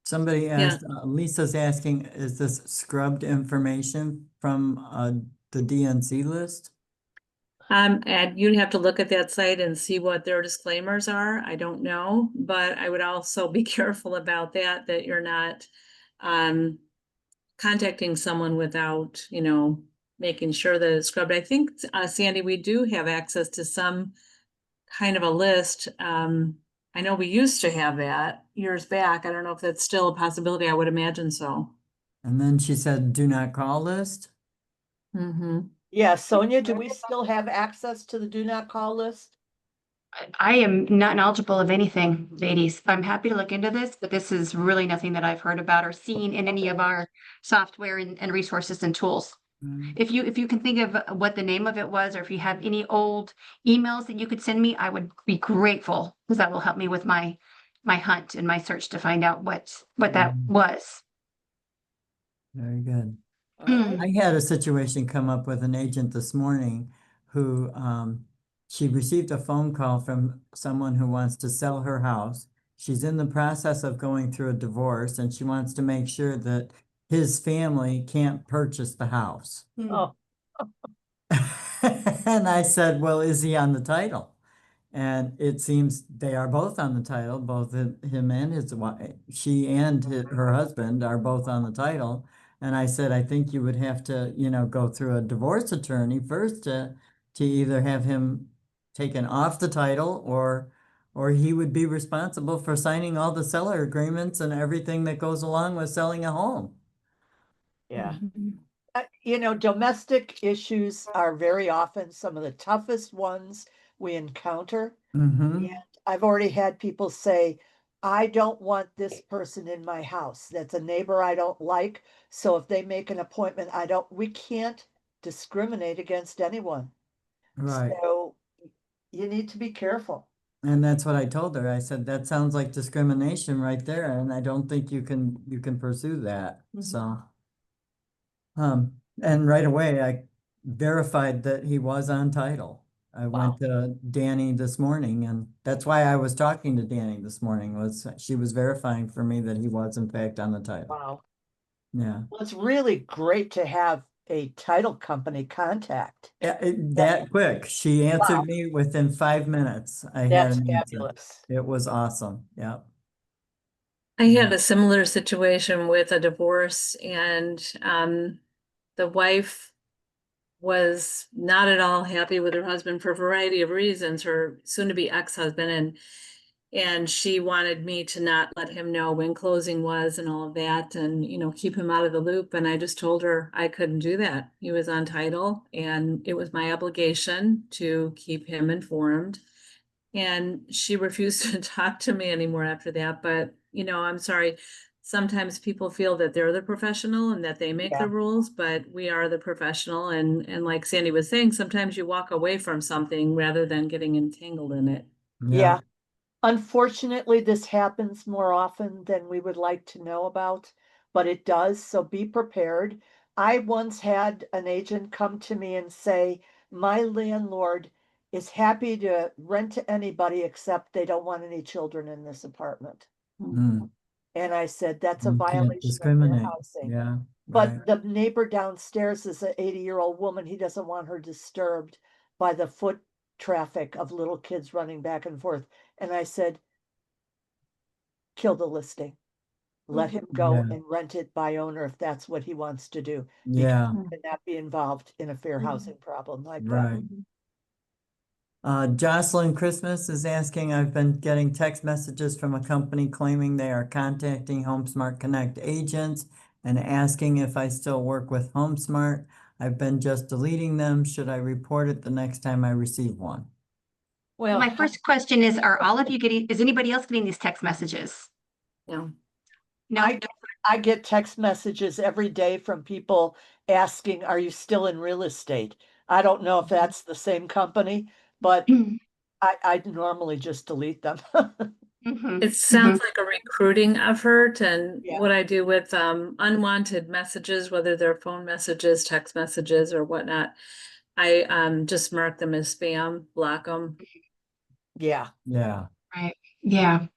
Somebody Yeah. asked, Lisa's asking, is this scrubbed information from the DNC list? And you'd have to look at that site and see what their disclaimers are. I don't know, but I would also be careful about that you're not contacting someone without, making sure that it's scrubbed. I think, Sandy, we do have access to some kind of a list. I know we used to have that years back. I don't know if that's still a possibility. I would imagine so. And then she said, do not call list. Mm-hmm. Yeah, Sonia, do we still have access to the do not call list? I am not knowledgeable of anything, ladies. I'm happy to look into this, but this is really nothing that I've heard about or seen in any of our software and resources and tools. Mm. If you can think of what the name of it was, or if you have any old emails that you could send me, I would be grateful, because that will help me with my hunt and my search to find out what that was. Very good. All Mm. right. I had a situation come up with an agent this morning who she received a phone call from someone who wants to sell her house. She's in the process of going through a divorce and she wants to make sure that his family can't purchase the house. Oh, And I said, well, is he on the title? And it seems they are both on the title, both him and his wife, she and her husband are both on the title. And I said, I think you would have to, go through a divorce attorney first to either have him taken off the title or he would be responsible for signing all the seller agreements and everything that goes along with selling a home. yeah. Mhm. Domestic issues are very often some of the toughest ones we encounter. Mm-hmm. And I've already had people say, I don't want this person in my house. That's a neighbor I don't like. So if they make an appointment, we can't discriminate against anyone. Right. So you need to be careful. And that's what I told her. I said, that sounds like discrimination right there, and I don't think you can pursue that. So, and right away I verified that he was on title. I went to Danny this morning, and that's why I was talking to Danny this morning, was she was verifying for me that he was in fact on the title. Wow. Yeah. Well, it's really great to have a title company contact. That quick. She answered me within 5 minutes. I had That's an answer. fabulous. It was awesome. Yeah. I had a similar situation with a divorce and the wife was not at all happy with her husband for a variety of reasons, her soon-to-be ex-husband, and she wanted me to not let him know when closing was and all of that, and, you know, keep him out of the loop. And I just told her I couldn't do that. He was on title and it was my obligation to keep him informed. And she refused to talk to me anymore after that. But, you know, I'm sorry. Sometimes people feel that they're the professional and that they make Yeah. the rules, but we are the professional. And like Sandy was saying, sometimes you walk away from something rather than getting entangled in it. Yeah. Unfortunately, this happens more often than we would like to know about, but it does, so be prepared. I once had an agent come to me and say, my landlord is happy to rent to anybody except they don't want any children in this apartment. Mm, And I said, that's a you can't violation of fair discriminate. housing. Yeah, right. But the neighbor downstairs is an 80-year-old woman. He doesn't want her disturbed by the foot traffic of little kids running back and forth. And I said, kill the listing. Let him go Yeah. and rent it by owner if that's what he wants to do. Yeah, Because he cannot be involved in a fair housing problem like that. right. Jocelyn Christmas is asking, I've been getting text messages from a company claiming they are contacting HomeSmart Connect agents and asking if I still work with HomeSmart. I've been just deleting them. Should I report it the next time I receive one? Well, My first question is, are all of you getting, is anybody else getting these text messages? No. No, I get text messages every day from people asking, are you still in real estate? I don't know if that's the same company, but I normally just delete them. Mhm, It sounds like a recruiting effort, and Yeah. what I do with unwanted messages, whether they're phone messages, text messages, or whatnot, I just mark them as spam, block them. Yeah. Yeah, right, yeah.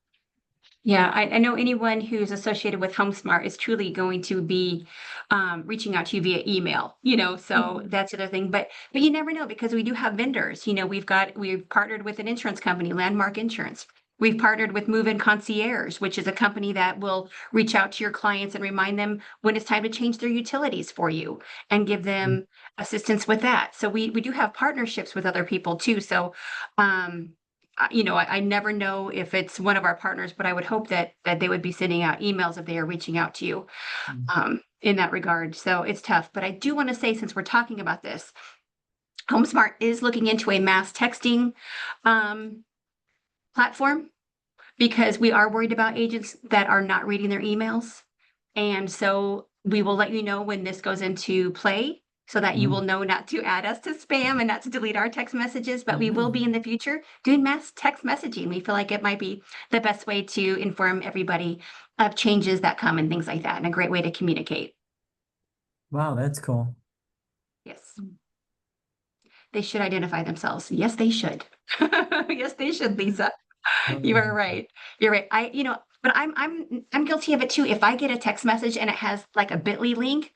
Yeah, I know anyone who's associated with HomeSmart is truly going to be reaching out to you via email, you know, so that's the other thing. But you never know because we do have vendors. You know, we've partnered with an insurance company, Landmark Insurance. We've partnered with Move-In Concierge, which is a company that will reach out to your clients and remind them when it's time to change their utilities for you and give them assistance with that. So we do have partnerships with other people too. So you know, I never know if it's one of our partners, but I would hope that they would be sending out emails if they are reaching out to you in that regard. So it's tough. But I do want to say, since we're talking about this, HomeSmart is looking into a mass texting platform because we are worried about agents that are not reading their emails. And so we will let you know when this goes into play so that you will know not to add us to spam and not to delete our text messages. But we will be in the future doing mass text messaging. We feel like it might be the best way to inform everybody of changes that come and things like that, and a great way to communicate. wow, that's cool. Yes. They should identify themselves. Yes, they should. Yes, they should, Lisa. You are right. You're right. You know, but I'm guilty of it too. If I get a text message and it has like a bit.ly link,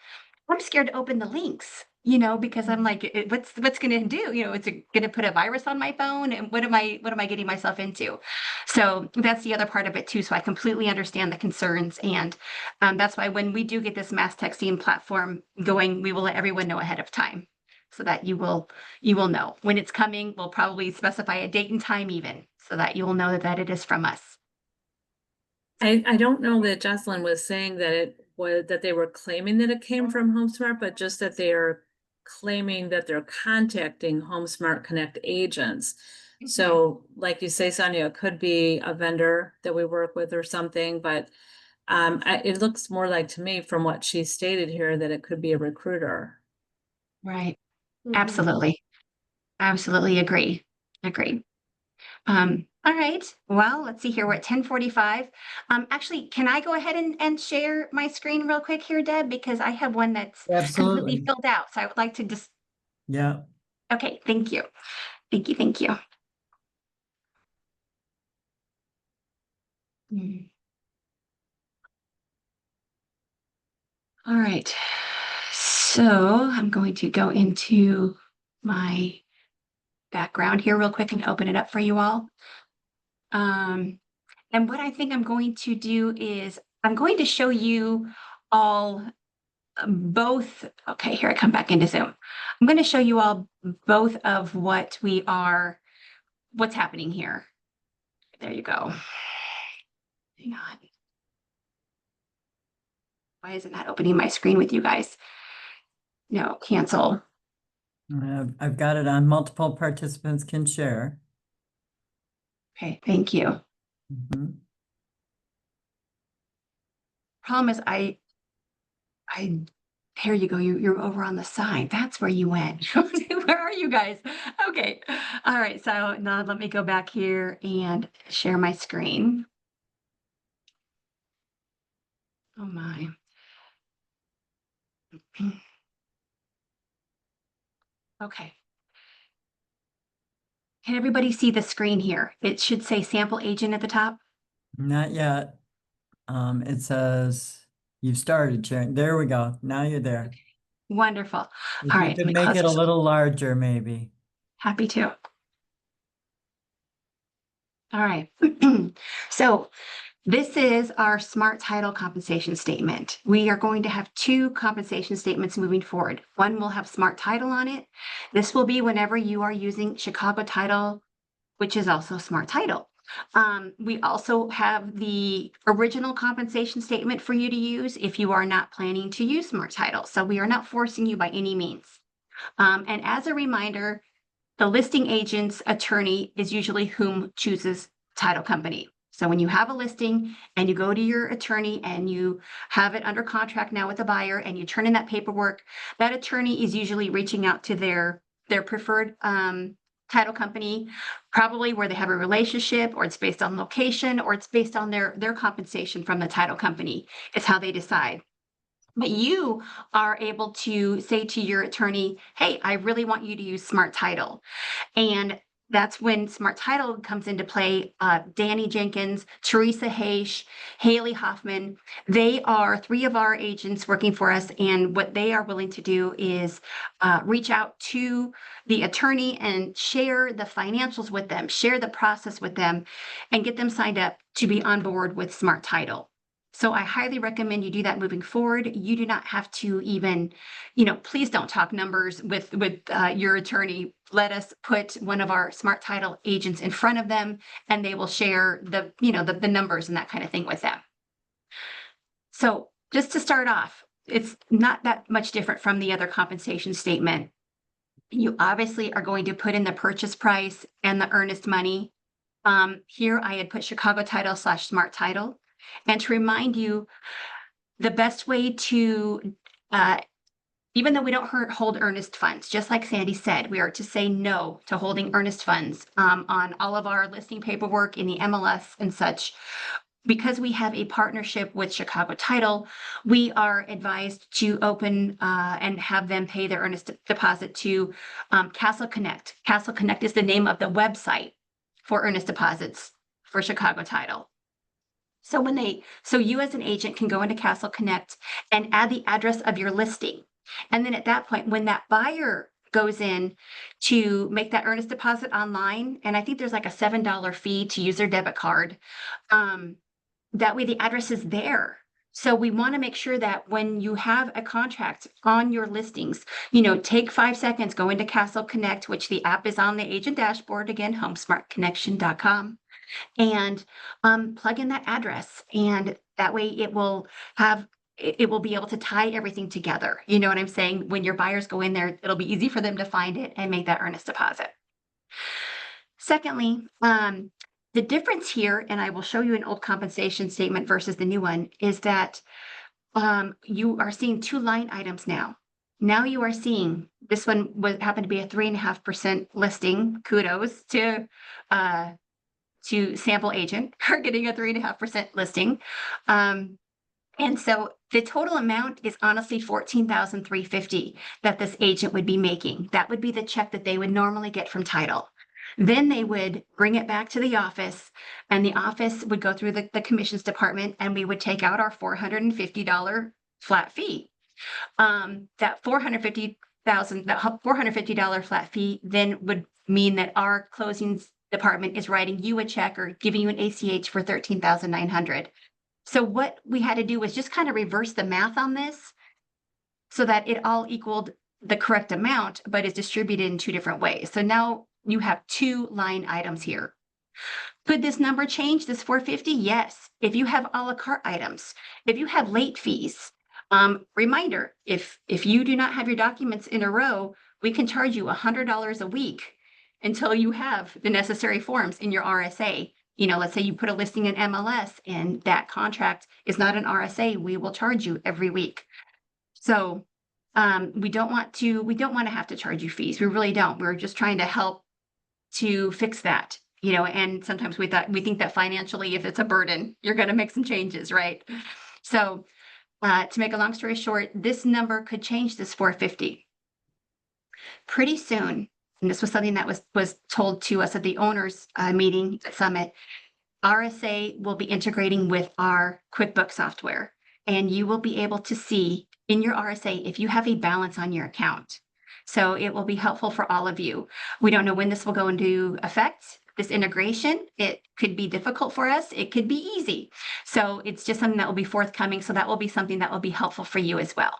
I'm scared to open the links, you know, because I'm like, what's going to do? You know, it's going to put a virus on my phone, and what am I getting myself into? So that's the other part of it too. So I completely understand the concerns, and that's why when we do get this mass texting platform going, we will let everyone know ahead of time, so that you will know when it's coming. We'll probably specify a date and time even, so that you will know that it is from us. I don't know that Jocelyn was saying that it was that they were claiming that it came from HomeSmart, but just that they are claiming that they're contacting HomeSmart Connect agents. So, like you say, Sonia, it could be a vendor that we work with or something, but it looks more like to me from what she stated here that it could be a recruiter. Right. Absolutely. Absolutely agree. Agree. All right. Well, let's see here. We're at 10:45. Actually, can I go ahead and share my screen real quick here, Deb? Because I have one that's completely Absolutely. filled out. So I would like to just, Yeah, okay, thank you. Thank you. Thank you. All right. So I'm going to go into my background here real quick and open it up for you all. And what I think I'm going to do is I'm going to show you all both, okay, here I come back into Zoom. I'm going to show you all both of what's happening here. There you go. Hang on. Why is it not opening my screen with you guys? No, cancel. I've got it on multiple participants can share. Okay, thank you. Mhm. Problem is here you go. You're over on the side. That's where you went. Where are you guys? Okay. All right. So now let me go back here and share my screen. Oh my. Okay. Can everybody see the screen here? It should say sample agent at the top. Not yet. It says you've started sharing. There we go. Now you're there. Wonderful. All If you right. Let could me make close it a this. little larger, maybe. Happy to. All right. So this is our smart title compensation statement. We are going to have two compensation statements moving forward. One will have smart title on it. This will be whenever you are using Chicago title, which is also smart title. We also have the original compensation statement for you to use if you are not planning to use smart title. So we are not forcing you by any means. And as a reminder, the listing agent's attorney is usually whom chooses title company. So when you have a listing and you go to your attorney and you have it under contract now with the buyer and you turn in that paperwork, that attorney is usually reaching out to their preferred title company, probably where they have a relationship, or it's based on location, or it's based on their compensation from the title company. It's how they decide. But you are able to say to your attorney, hey, I really want you to use smart title. And that's when smart title comes into play. Danny Jenkins, Teresa Haish, Haley Hoffman, they are three of our agents working for us. And what they are willing to do is reach out to the attorney and share the financials with them, share the process with them, and get them signed up to be on board with smart title. So I highly recommend you do that moving forward. You do not have to even, please don't talk numbers with your attorney. Let us put one of our smart title agents in front of them, and they will share the numbers and that kind of thing with them. So just to start off, it's not that much different from the other compensation statement. You obviously are going to put in the purchase price and the earnest money. Here I had put Chicago title / smart title. And to remind you, the best way to, even though we don't hold earnest funds, just like Sandy said, we are to say no to holding earnest funds on all of our listing paperwork in the MLS and such. Because we have a partnership with Chicago Title, we are advised to open and have them pay their earnest deposit to Castle Connect. Castle Connect is the name of the website for earnest deposits for Chicago Title. So you as an agent can go into Castle Connect and add the address of your listing. And then at that point, when that buyer goes in to make that earnest deposit online, and I think there's like a $7 fee to use their debit card, that way the address is there. So we want to make sure that when you have a contract on your listings, take 5 seconds, go into Castle Connect, which the app is on the agent dashboard, again, homesmartconnection.com. and plug in that address, and that way it will be able to tie everything together. You know what I'm saying? When your buyers go in there, it'll be easy for them to find it and make that earnest deposit. Secondly, the difference here, and I will show you an old compensation statement versus the new one, is that you are seeing two line items now. Now you are seeing this one happened to be a 3.5% listing. Kudos to sample agent for getting a 3.5% listing. And so the total amount is honestly $14,350 that this agent would be making. That would be the check that they would normally get from title. Then they would bring it back to the office, and the office would go through the commissions department, and we would take out our $450 flat fee. That $450 flat fee then would mean that our closings department is writing you a check or giving you an ACH for $13,900. So what we had to do was just kind of reverse the math on this so that it all equaled the correct amount, but is distributed in two different ways. So now you have two line items here. Could this number change, this 450? Yes. If you have a la carte items, if you have late fees, reminder, if you do not have your documents in a row, we can charge you $100 a week until you have the necessary forms in your RSA. You know, let's say you put a listing in MLS and that contract is not an RSA, we will charge you every week. So we don't want to have to charge you fees. We really don't. We're just trying to help to fix that, you know, and sometimes we think that financially, if it's a burden, you're going to make some changes, right? So to make a long story short, this number could change, this 450 pretty soon. And this was something that was told to us at the owners meeting at Summit. RSA will be integrating with our QuickBooks software, and you will be able to see in your RSA if you have a balance on your account. So it will be helpful for all of you. We don't know when this will go into effect. This integration, it could be difficult for us. It could be easy. So it's just something that will be forthcoming. So that will be something that will be helpful for you as well.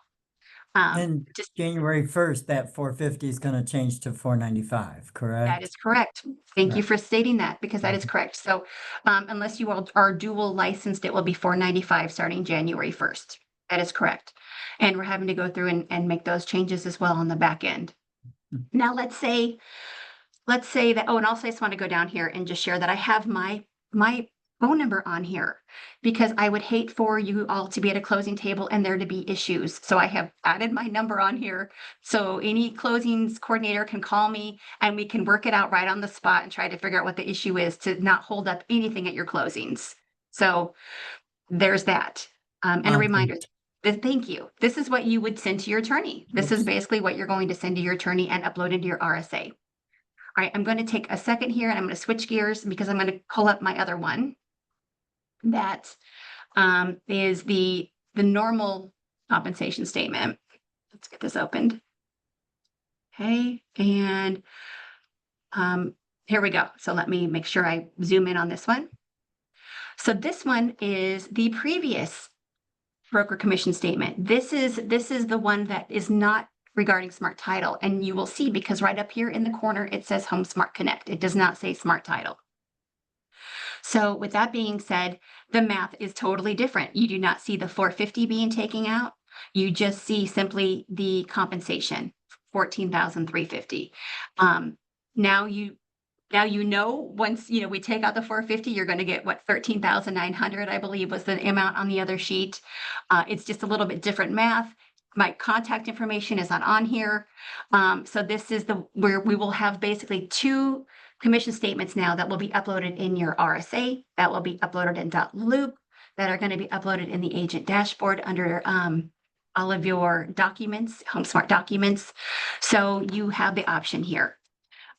And January 1st, that 450 is going to change to 495, correct? That is correct. Thank you Right. for stating that, because that is correct. So unless you are dual licensed, it will be $495 starting January 1st. That is correct. And we're having to go through and make those changes as well on the back end. Now let's say that, oh, and also I just want to go down here and just share that I have my phone number on here, because I would hate for you all to be at a closing table and there to be issues. So I have added my number on here. So any closings coordinator can call me and we can work it out right on the spot and try to figure out what the issue is to not hold up anything at your closings. So there's that. And a Awesome. reminder, thank you. This is what you would send to your attorney. This is basically what you're going to send to your attorney and upload into your RSA. All right, I'm going to take a second here and I'm going to switch gears because I'm going to pull up my other one. That is the normal compensation statement. Let's get this opened. Okay, and here we go. So let me make sure I zoom in on this one. So this one is the previous broker commission statement. This is the one that is not regarding Smart Title, and you will see, because right up here in the corner it says Home Smart Connect. It does not say Smart Title. So with that being said, the math is totally different. You do not see the 450 being taken out. You just see simply the compensation, 14,350. Now you know, once we take out the 450, you're going to get what, 13,900, I believe was the amount on the other sheet. It's just a little bit different math. My contact information is not on here. So this is where we will have basically two commission statements now that will be uploaded in your RSA, that will be uploaded in .loop, that are going to be uploaded in the agent dashboard under all of your documents, HomeSmart documents. So you have the option here.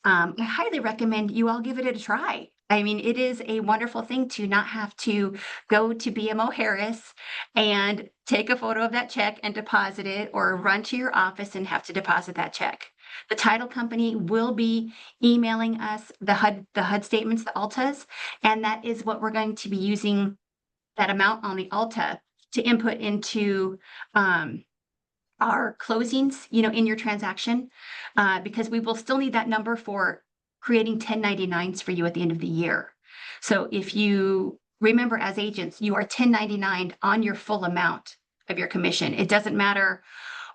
I highly recommend you all give it a try. I mean, it is a wonderful thing to not have to go to BMO Harris and take a photo of that check and deposit it, or run to your office and have to deposit that check. The title company will be emailing us the HUD statements, the ALTAs, and that is what we're going to be using, that amount on the ALTA, to input into our closings, in your transaction, because we will still need that number for creating 1099s for you at the end of the year. So if you remember, as agents, you are 1099 on your full amount of your commission. It doesn't matter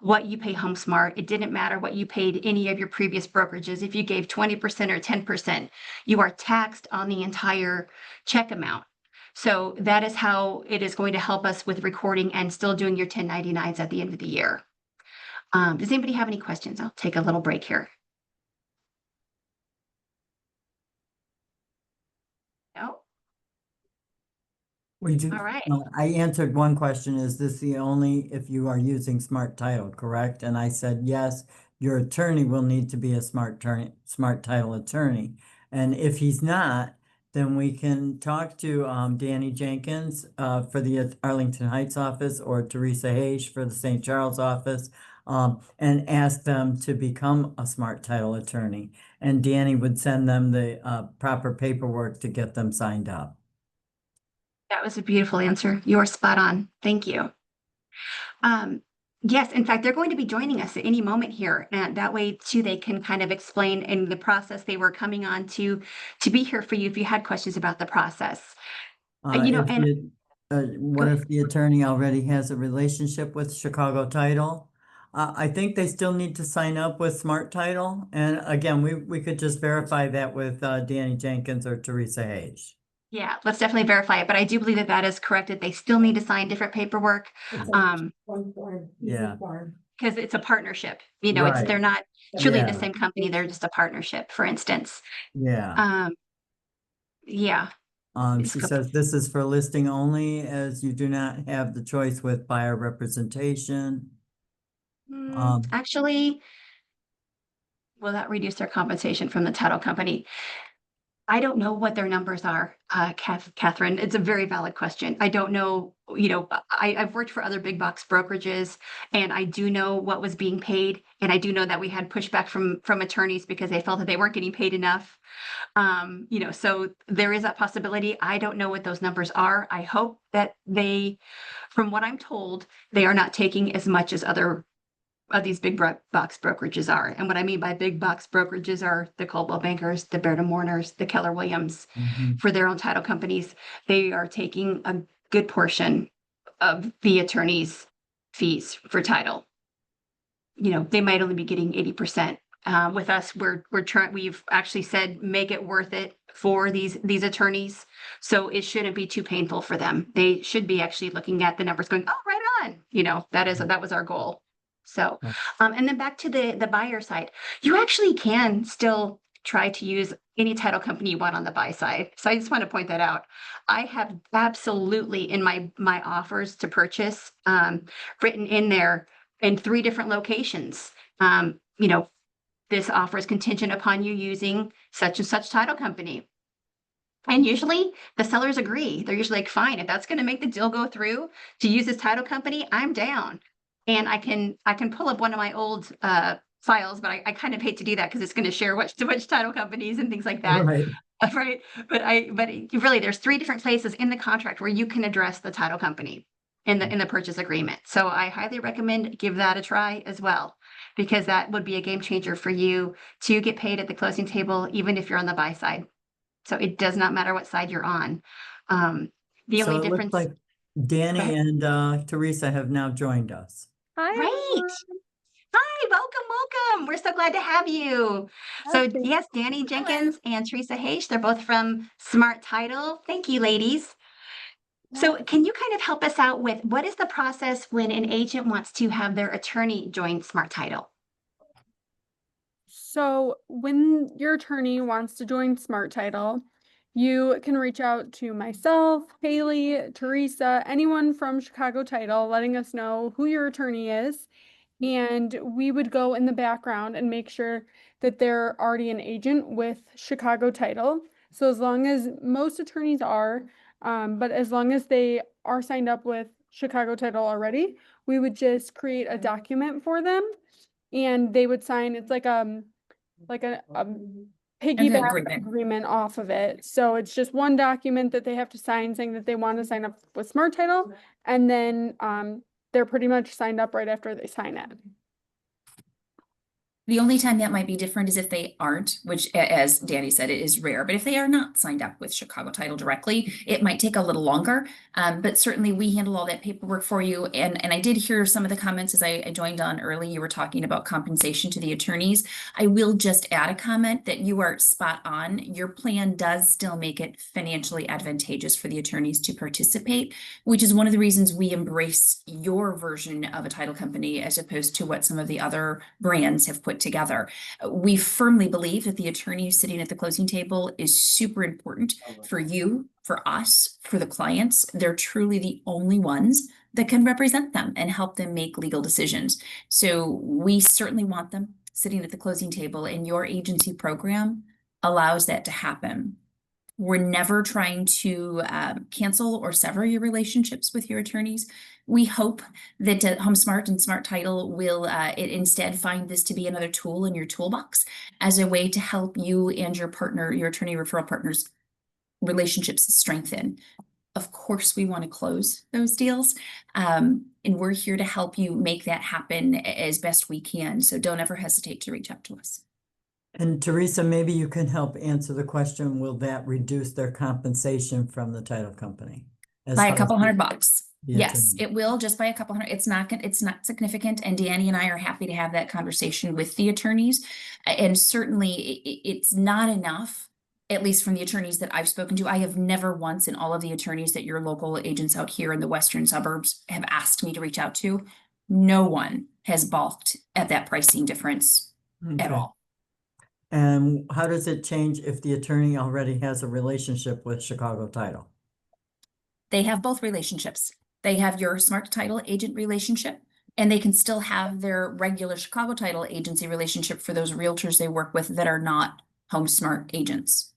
what you pay HomeSmart. It didn't matter what you paid any of your previous brokerages. If you gave 20% or 10%, you are taxed on the entire check amount. So that is how it is going to help us with recording and still doing your 1099s at the end of the year. Does anybody have any questions? I'll take a little break here. No? We do. All right. I answered one question. Is this the only if you are using Smart Title, correct? And I said, yes, your attorney will need to be a Smart Title attorney. And if he's not, then we can talk to Danny Jenkins for the Arlington Heights office, or Teresa Hayes for the St. Charles office, and ask them to become a Smart Title attorney. And Danny would send them the proper paperwork to get them signed up. That was a beautiful answer. You are spot on. Thank you. Yes, in fact, they're going to be joining us at any moment here, and that way too, they can kind of explain in the process they were coming on to be here for you if you had questions about the process. You know, If and you, what go if the attorney already has a relationship with Chicago Title? I think they still need to sign up with Smart Title, and again, we could just verify that with Danny Jenkins or Teresa Hayes. Yeah, let's definitely verify it, but I do believe that that is correct, that they still need to sign different paperwork. Yeah, Because it's a partnership, you know, it's, right. they're not truly the Yeah, same company, they're just a partnership, for instance. yeah. Yeah, it's She co- says this is for listing only as you do not have the choice with buyer representation. actually, will that reduce their compensation from the title company? I don't know what their numbers are, Catherine. It's a very valid question. I don't know, you know, I've worked for other big box brokerages and I do know what was being paid. And I do know that we had pushback from attorneys because they felt that they weren't getting paid enough. You know, so there is that possibility. I don't know what those numbers are. I hope that they, from what I'm told, they are not taking as much as other of these big box brokerages are. And what I mean by big box brokerages are the Coldwell Bankers, the Baird and Warners, the Keller Williams Mhm. for their own title companies. They are taking a good portion of the attorney's fees for title. You know, they might only be getting 80%. With us, we're trying. We've actually said make it worth it for these attorneys, so it shouldn't be too painful for them. They should be actually looking at the numbers, going, "Oh, right on." You know, that was our goal. So, and then back to the buyer side, you actually can still try to use any title company you want on the buy side. So I just want to point that out. I have absolutely in my offers to purchase written in there in 3 different locations. You know, this offer is contingent upon you using such and such title company. And usually the sellers agree. They're usually like, fine, if that's going to make the deal go through to use this title company, I'm down. And I can pull up one of my old files, but I kind of hate to do that because it's going to share which title companies and things like that. Right. Right. But really there's 3 different places in the contract where you can address the title company in the purchase agreement. So I highly recommend give that a try as well, because that would be a game changer for you to get paid at the closing table, even if you're on the buy side. So it does not matter what side you're on. The So only it looks difference, like go Danny ahead. and Teresa have now joined us. Hi, Great. Hi, welcome. We're so glad to have you. So everyone. yes, Danny Jenkins and Teresa Hayes, they're both from Smart Title. Thank you, ladies. So can you kind of help us out with what is the process when an agent wants to have their attorney join Smart Title? So when your attorney wants to join Smart Title, you can reach out to myself, Haley, Teresa, anyone from Chicago Title, letting us know who your attorney is. And we would go in the background and make sure that they're already an agent with Chicago Title. So as long as most attorneys are, but as long as they are signed up with Chicago Title already, we would just create a document for them and they would sign. It's like a piggyback agreement off of it. So it's just one document that they have to sign saying that they want to sign up with Smart Title, and then they're pretty much signed up right after they sign it. The only time that might be different is if they aren't, which as Danny said, it is rare, but if they are not signed up with Chicago Title directly, it might take a little longer. But certainly we handle all that paperwork for you. And I did hear some of the comments as I joined on early, you were talking about compensation to the attorneys. I will just add a comment that you are spot on. Your plan does still make it financially advantageous for the attorneys to participate, which is one of the reasons we embrace your version of a title company as opposed to what some of the other brands have put together. We firmly believe that the attorney sitting at the closing table is super important for you, for us, for the clients. They're truly the only ones that can represent them and help them make legal decisions. So we certainly want them sitting at the closing table, and your agency program allows that to happen. We're never trying to cancel or sever your relationships with your attorneys. We hope that HomeSmart and Smart Title will instead find this to be another tool in your toolbox as a way to help you and your partner, your attorney referral partners, relationships strengthen. Of course, we want to close those deals. and we're here to help you make that happen as best we can. So don't ever hesitate to reach out to us. And Teresa, maybe you can help answer the question, will that reduce their compensation from the title company? As By a far couple as $100. the Yes, attorney? it will, just by a couple hundred. It's not significant. And Danny and I are happy to have that conversation with the attorneys. And certainly it's not enough, at least from the attorneys that I've spoken to. I have never once in all of the attorneys that your local agents out here in the western suburbs have asked me to reach out to. No one has balked at that pricing difference at Okay. all. And how does it change if the attorney already has a relationship with Chicago Title? They have both relationships. They have your Smart Title agent relationship, and they can still have their regular Chicago Title agency relationship for those realtors they work with that are not Home Smart agents.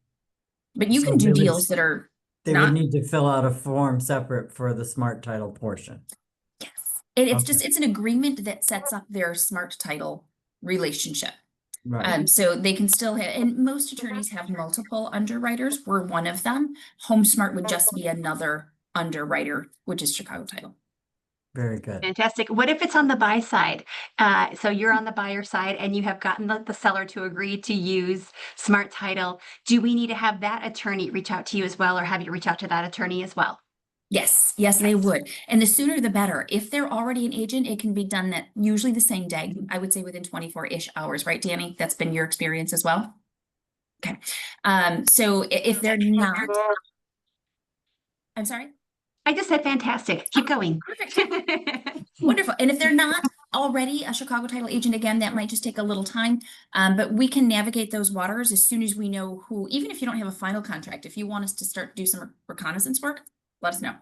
But you So can do they would- deals that are They would not. need to fill out a form separate for the Smart Title portion. Yes. It's Okay. just, it's an agreement that sets up their Smart Title relationship. Right. So they can still have, and most attorneys have multiple underwriters. We're one of them. Home Smart would just be another underwriter, which is Chicago Title. Very good. Fantastic. What if it's on the buy side? So you're on the buyer side and you have gotten the seller to agree to use Smart Title. Do we need to have that attorney reach out to you as well, or have you reach out to that attorney as well? Yes, they would. And the sooner the better. If they're already an agent, it can be done that usually the same day. I would say within 24-ish hours, right, Danny? That's been your experience as well? Okay. So if they're not, I'm sorry? I just said fantastic. Keep going. Perfect. Wonderful. And if they're not already a Chicago Title agent, again, that might just take a little time. But we can navigate those waters as soon as we know who, even if you don't have a final contract, if you want us to start do some reconnaissance work, let us know.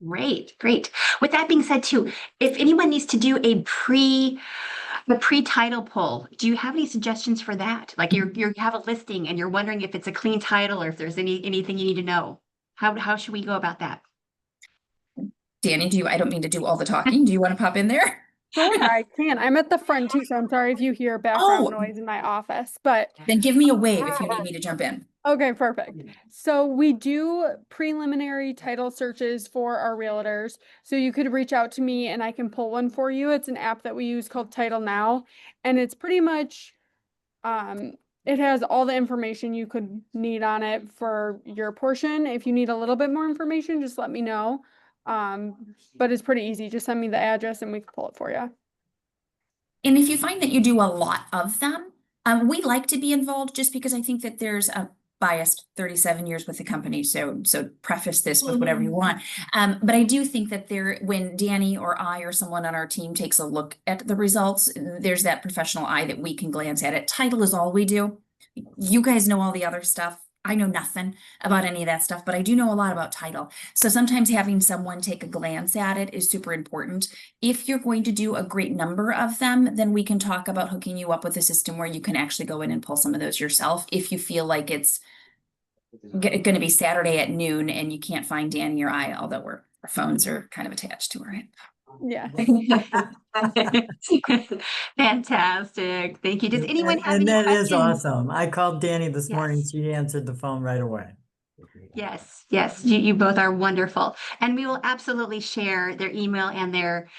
Great, great. With that being said, too, if anyone needs to do a pre-title pull, do you have any suggestions for that? Like you have a listing and you're wondering if it's a clean title or if there's anything you need to know. How should we go about that? Danny, I don't mean to do all the talking. Do you want to pop in there? Sure, I can. I'm at the front too, so I'm sorry if you hear background Oh. noise in my office, but Then give me a wave if you need me to jump in. okay, perfect. So we do preliminary title searches for our realtors. So you could reach out to me and I can pull one for you. It's an app that we use called Title Now, and it's pretty much it has all the information you could need on it for your portion. If you need a little bit more information, just let me know. But it's pretty easy. Just send me the address and we can pull it for you. And if you find that you do a lot of them, we like to be involved just because I think that there's a biased 37 years with the company. So preface this with whatever you want. But I do think that when Danny or I or someone on our team takes a look at the results, there's that professional eye that we can glance at it. Title is all we do. You guys know all the other stuff. I know nothing about any of that stuff, but I do know a lot about title. So sometimes having someone take a glance at it is super important. If you're going to do a great number of them, then we can talk about hooking you up with a system where you can actually go in and pull some of those yourself. If you feel like it's going to be Saturday at noon and you can't find Danny or I, although our phones are kind of attached to her. Yeah. Fantastic. Thank you. Does anyone have And any that is questions? awesome. I called Danny this morning. Yes. She answered the phone right away. Yes, you both are wonderful. And we will absolutely share their email and their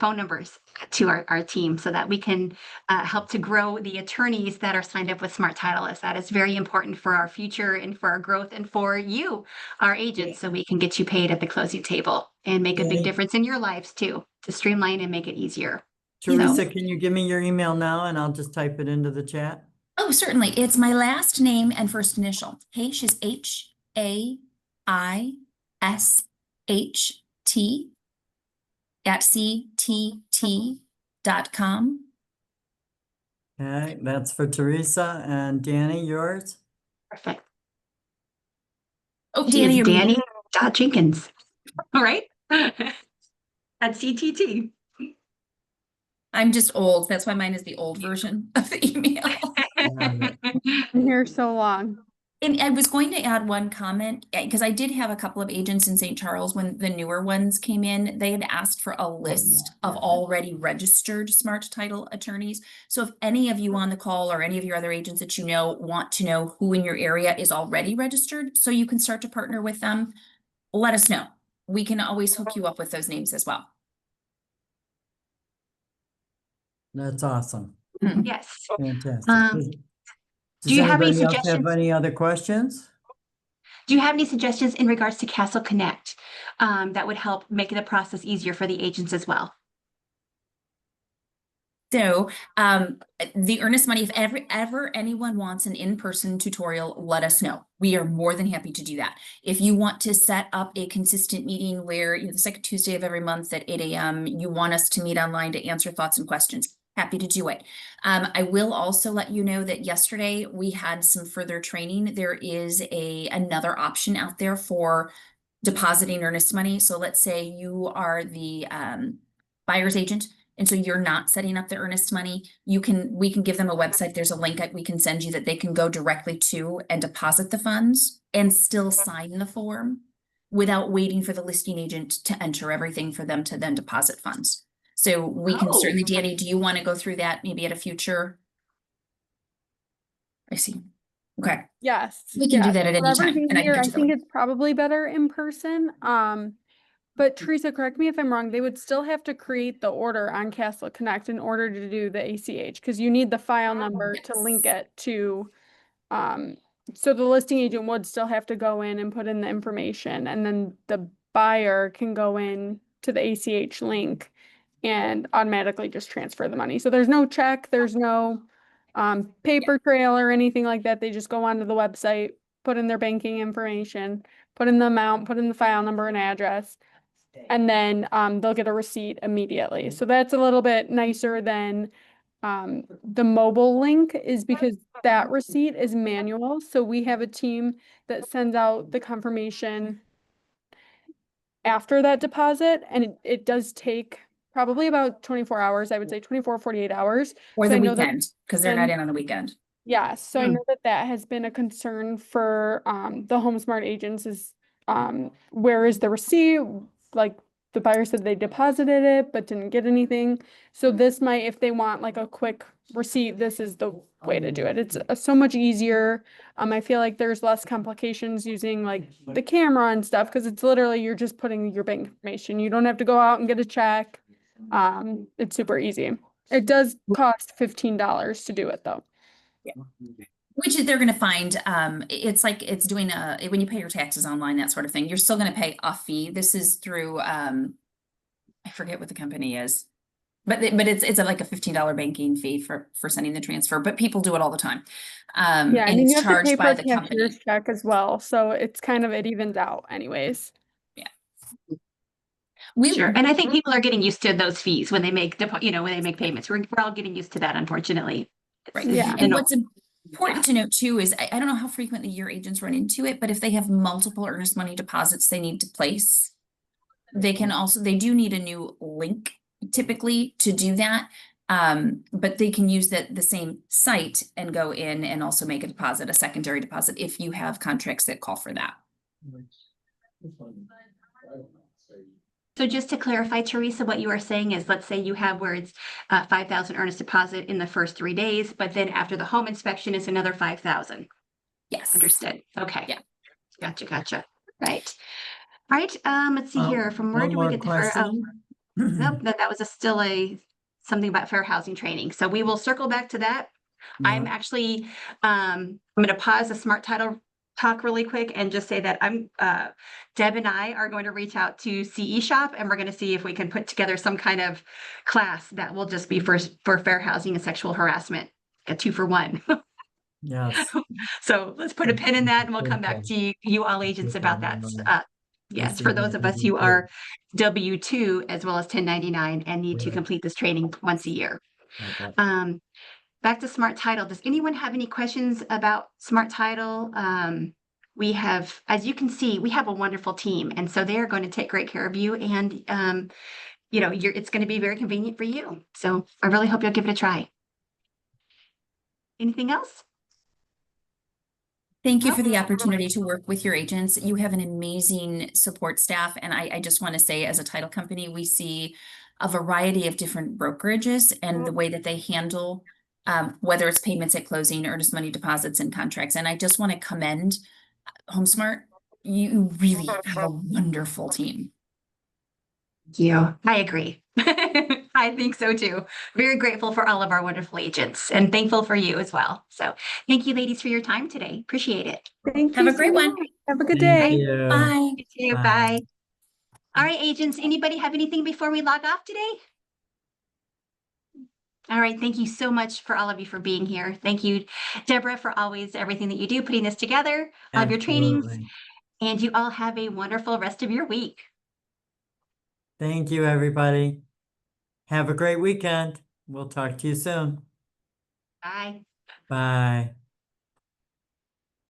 phone numbers to our team so that we can help to grow the attorneys that are signed up with Smart Title, as that is very important for our future and for our growth and for you, our agents, so we can get you paid at the closing table and make a big Danny? difference in your lives too, to streamline and make it easier. Teresa, can you give me your email now and I'll just type it into the chat? Oh, certainly. It's my last name and first initial. Haish is HAISHT @ctt.com. Okay, that's for Teresa. And Danny, yours? Perfect. Oh, She Danny, is Danny.Jenkins. All right. At CTT. I'm just old. That's why mine is the old version of the email. I'm here so long. And I was going to add one comment because I did have a couple of agents in St. Charles when the newer ones came in. They had asked for a list of already registered Smart Title attorneys. So if any of you on the call or any of your other agents that you know want to know who in your area is already registered so you can start to partner with them, let us know. we can always hook you up with those names as well. That's awesome. Yes. Fantastic. Do you have any anybody else have suggestions? any other questions? Do you have any suggestions in regards to Castle Connect that would help make the process easier for the agents as well? So, the earnest money, if ever anyone wants an in-person tutorial, let us know. We are more than happy to do that. If you want to set up a consistent meeting where, the second Tuesday of every month at 8 a.m., you want us to meet online to answer thoughts and questions, happy to do it. I will also let you know that yesterday we had some further training. There is another option out there for depositing earnest money. So let's say you are the buyer's agent, and so you're not setting up the earnest money. We can give them a website. There's a link that we can send you that they can go directly to and deposit the funds and still sign the form without waiting for the listing agent to enter everything for them to then deposit funds. So we can certainly, Danny, do you want to go through that maybe at a future? I see. Okay. Yes. We can do that at any Whatever's time, and I can easier. get I you the think link. it's probably better in person. But Teresa, correct me if I'm wrong, they would still have to create the order on Castle Connect in order to do the ACH, because you need the file number to link Yes. it to, so the listing agent would still have to go in and put in the information, and then the buyer can go in to the ACH link and automatically just transfer the money. So there's no check, there's no paper trail or anything like that. They just go onto the website, put in their banking information, put in the amount, put in the file number and address, and then they'll get a receipt immediately. So that's a little bit nicer than the mobile link, is because that receipt is manual. So we have a team that sends out the confirmation after that deposit, and it does take probably about 24 hours. I would say 24, 48 hours. Or So the I know that weekend, because they're not in on the weekend. Yes, so I Hmm. know that has been a concern for the HomeSmart agents is where is the receipt? Like the buyer said they deposited it but didn't get anything. So this might, if they want like a quick receipt, this is the way to do it. It's so much easier. I feel like there's less complications using like the camera and stuff, because it's literally you're just putting your bank information. You don't have to go out and get a check. It's super easy. It does cost $15 to do it though. Which they're gonna find, it's like, it's doing when you pay your taxes online, that sort of thing, you're still gonna pay a fee. This is through, I forget what the company is. But it's like a $15 banking fee for sending the transfer, but people do it all the time. Yeah, I And mean, you it's have to pay charged for by a the company. cashier's check as well, so it's kind of, it evens out anyways. Sure. And I think people are getting used to those fees when they make, when they make payments. We're all getting used to that, unfortunately. Right. Yeah. And what's important to note too is, I don't know how frequently your agents run into it, but if they have multiple earnest money deposits they need to place, they do need a new link typically to do that. But they can use the same site and go in and also make a secondary deposit, if you have contracts that call for that. So just to clarify, Teresa, what you are saying is, let's say you have where it's 5,000 earnest deposit in the first 3 days, but then after the home inspection is another 5,000. Yes. Understood. Okay. Yeah. Gotcha. Right. All right. Let's see here. From where One do we more get the fair? question. Nope. That was still something about fair housing training. So we will circle back to that. I'm Yeah. actually, I'm going to pause the smart title talk really quick and just say that Deb and I are going to reach out to CE Shop, and we're going to see if we can put together some kind of class that will just be for fair housing and sexual harassment, a 2-for-1. Yes. So let's put a pin in that, and we'll come back to you all agents about that. Yes, for those of us who are W-2 as well as 1099 and need to complete this training once a year. Back to Smart Title. Does anyone have any questions about Smart Title? We have, as you can see, we have a wonderful team, and so they are going to take great care of you, and it's going to be very convenient for you. So I really hope you'll give it a try. Anything else? Thank you for the opportunity to work with your agents. You have an amazing support staff. And I just want to say, as a title company, we see a variety of different brokerages and the way that they handle, whether it's payments at closing, earnest money deposits, and contracts. And I just want to commend HomeSmart. You really have a wonderful team. Thank you. I agree. I think so too. Very grateful for all of our wonderful agents and thankful for you as well. So thank you ladies for your time today. Appreciate it. Thank Have you a great so one. much. Have a good Thank day. you. Bye. You too. Bye. Bye. All right, agents, anybody have anything before we log off today? All right, thank you so much for all of you for being here. Thank you, Deborah, for always everything that you do, putting this together, all of your trainings, Absolutely. and you all have a wonderful rest of your week. Thank you, everybody. Have a great weekend. We'll talk to you soon. Bye. Bye.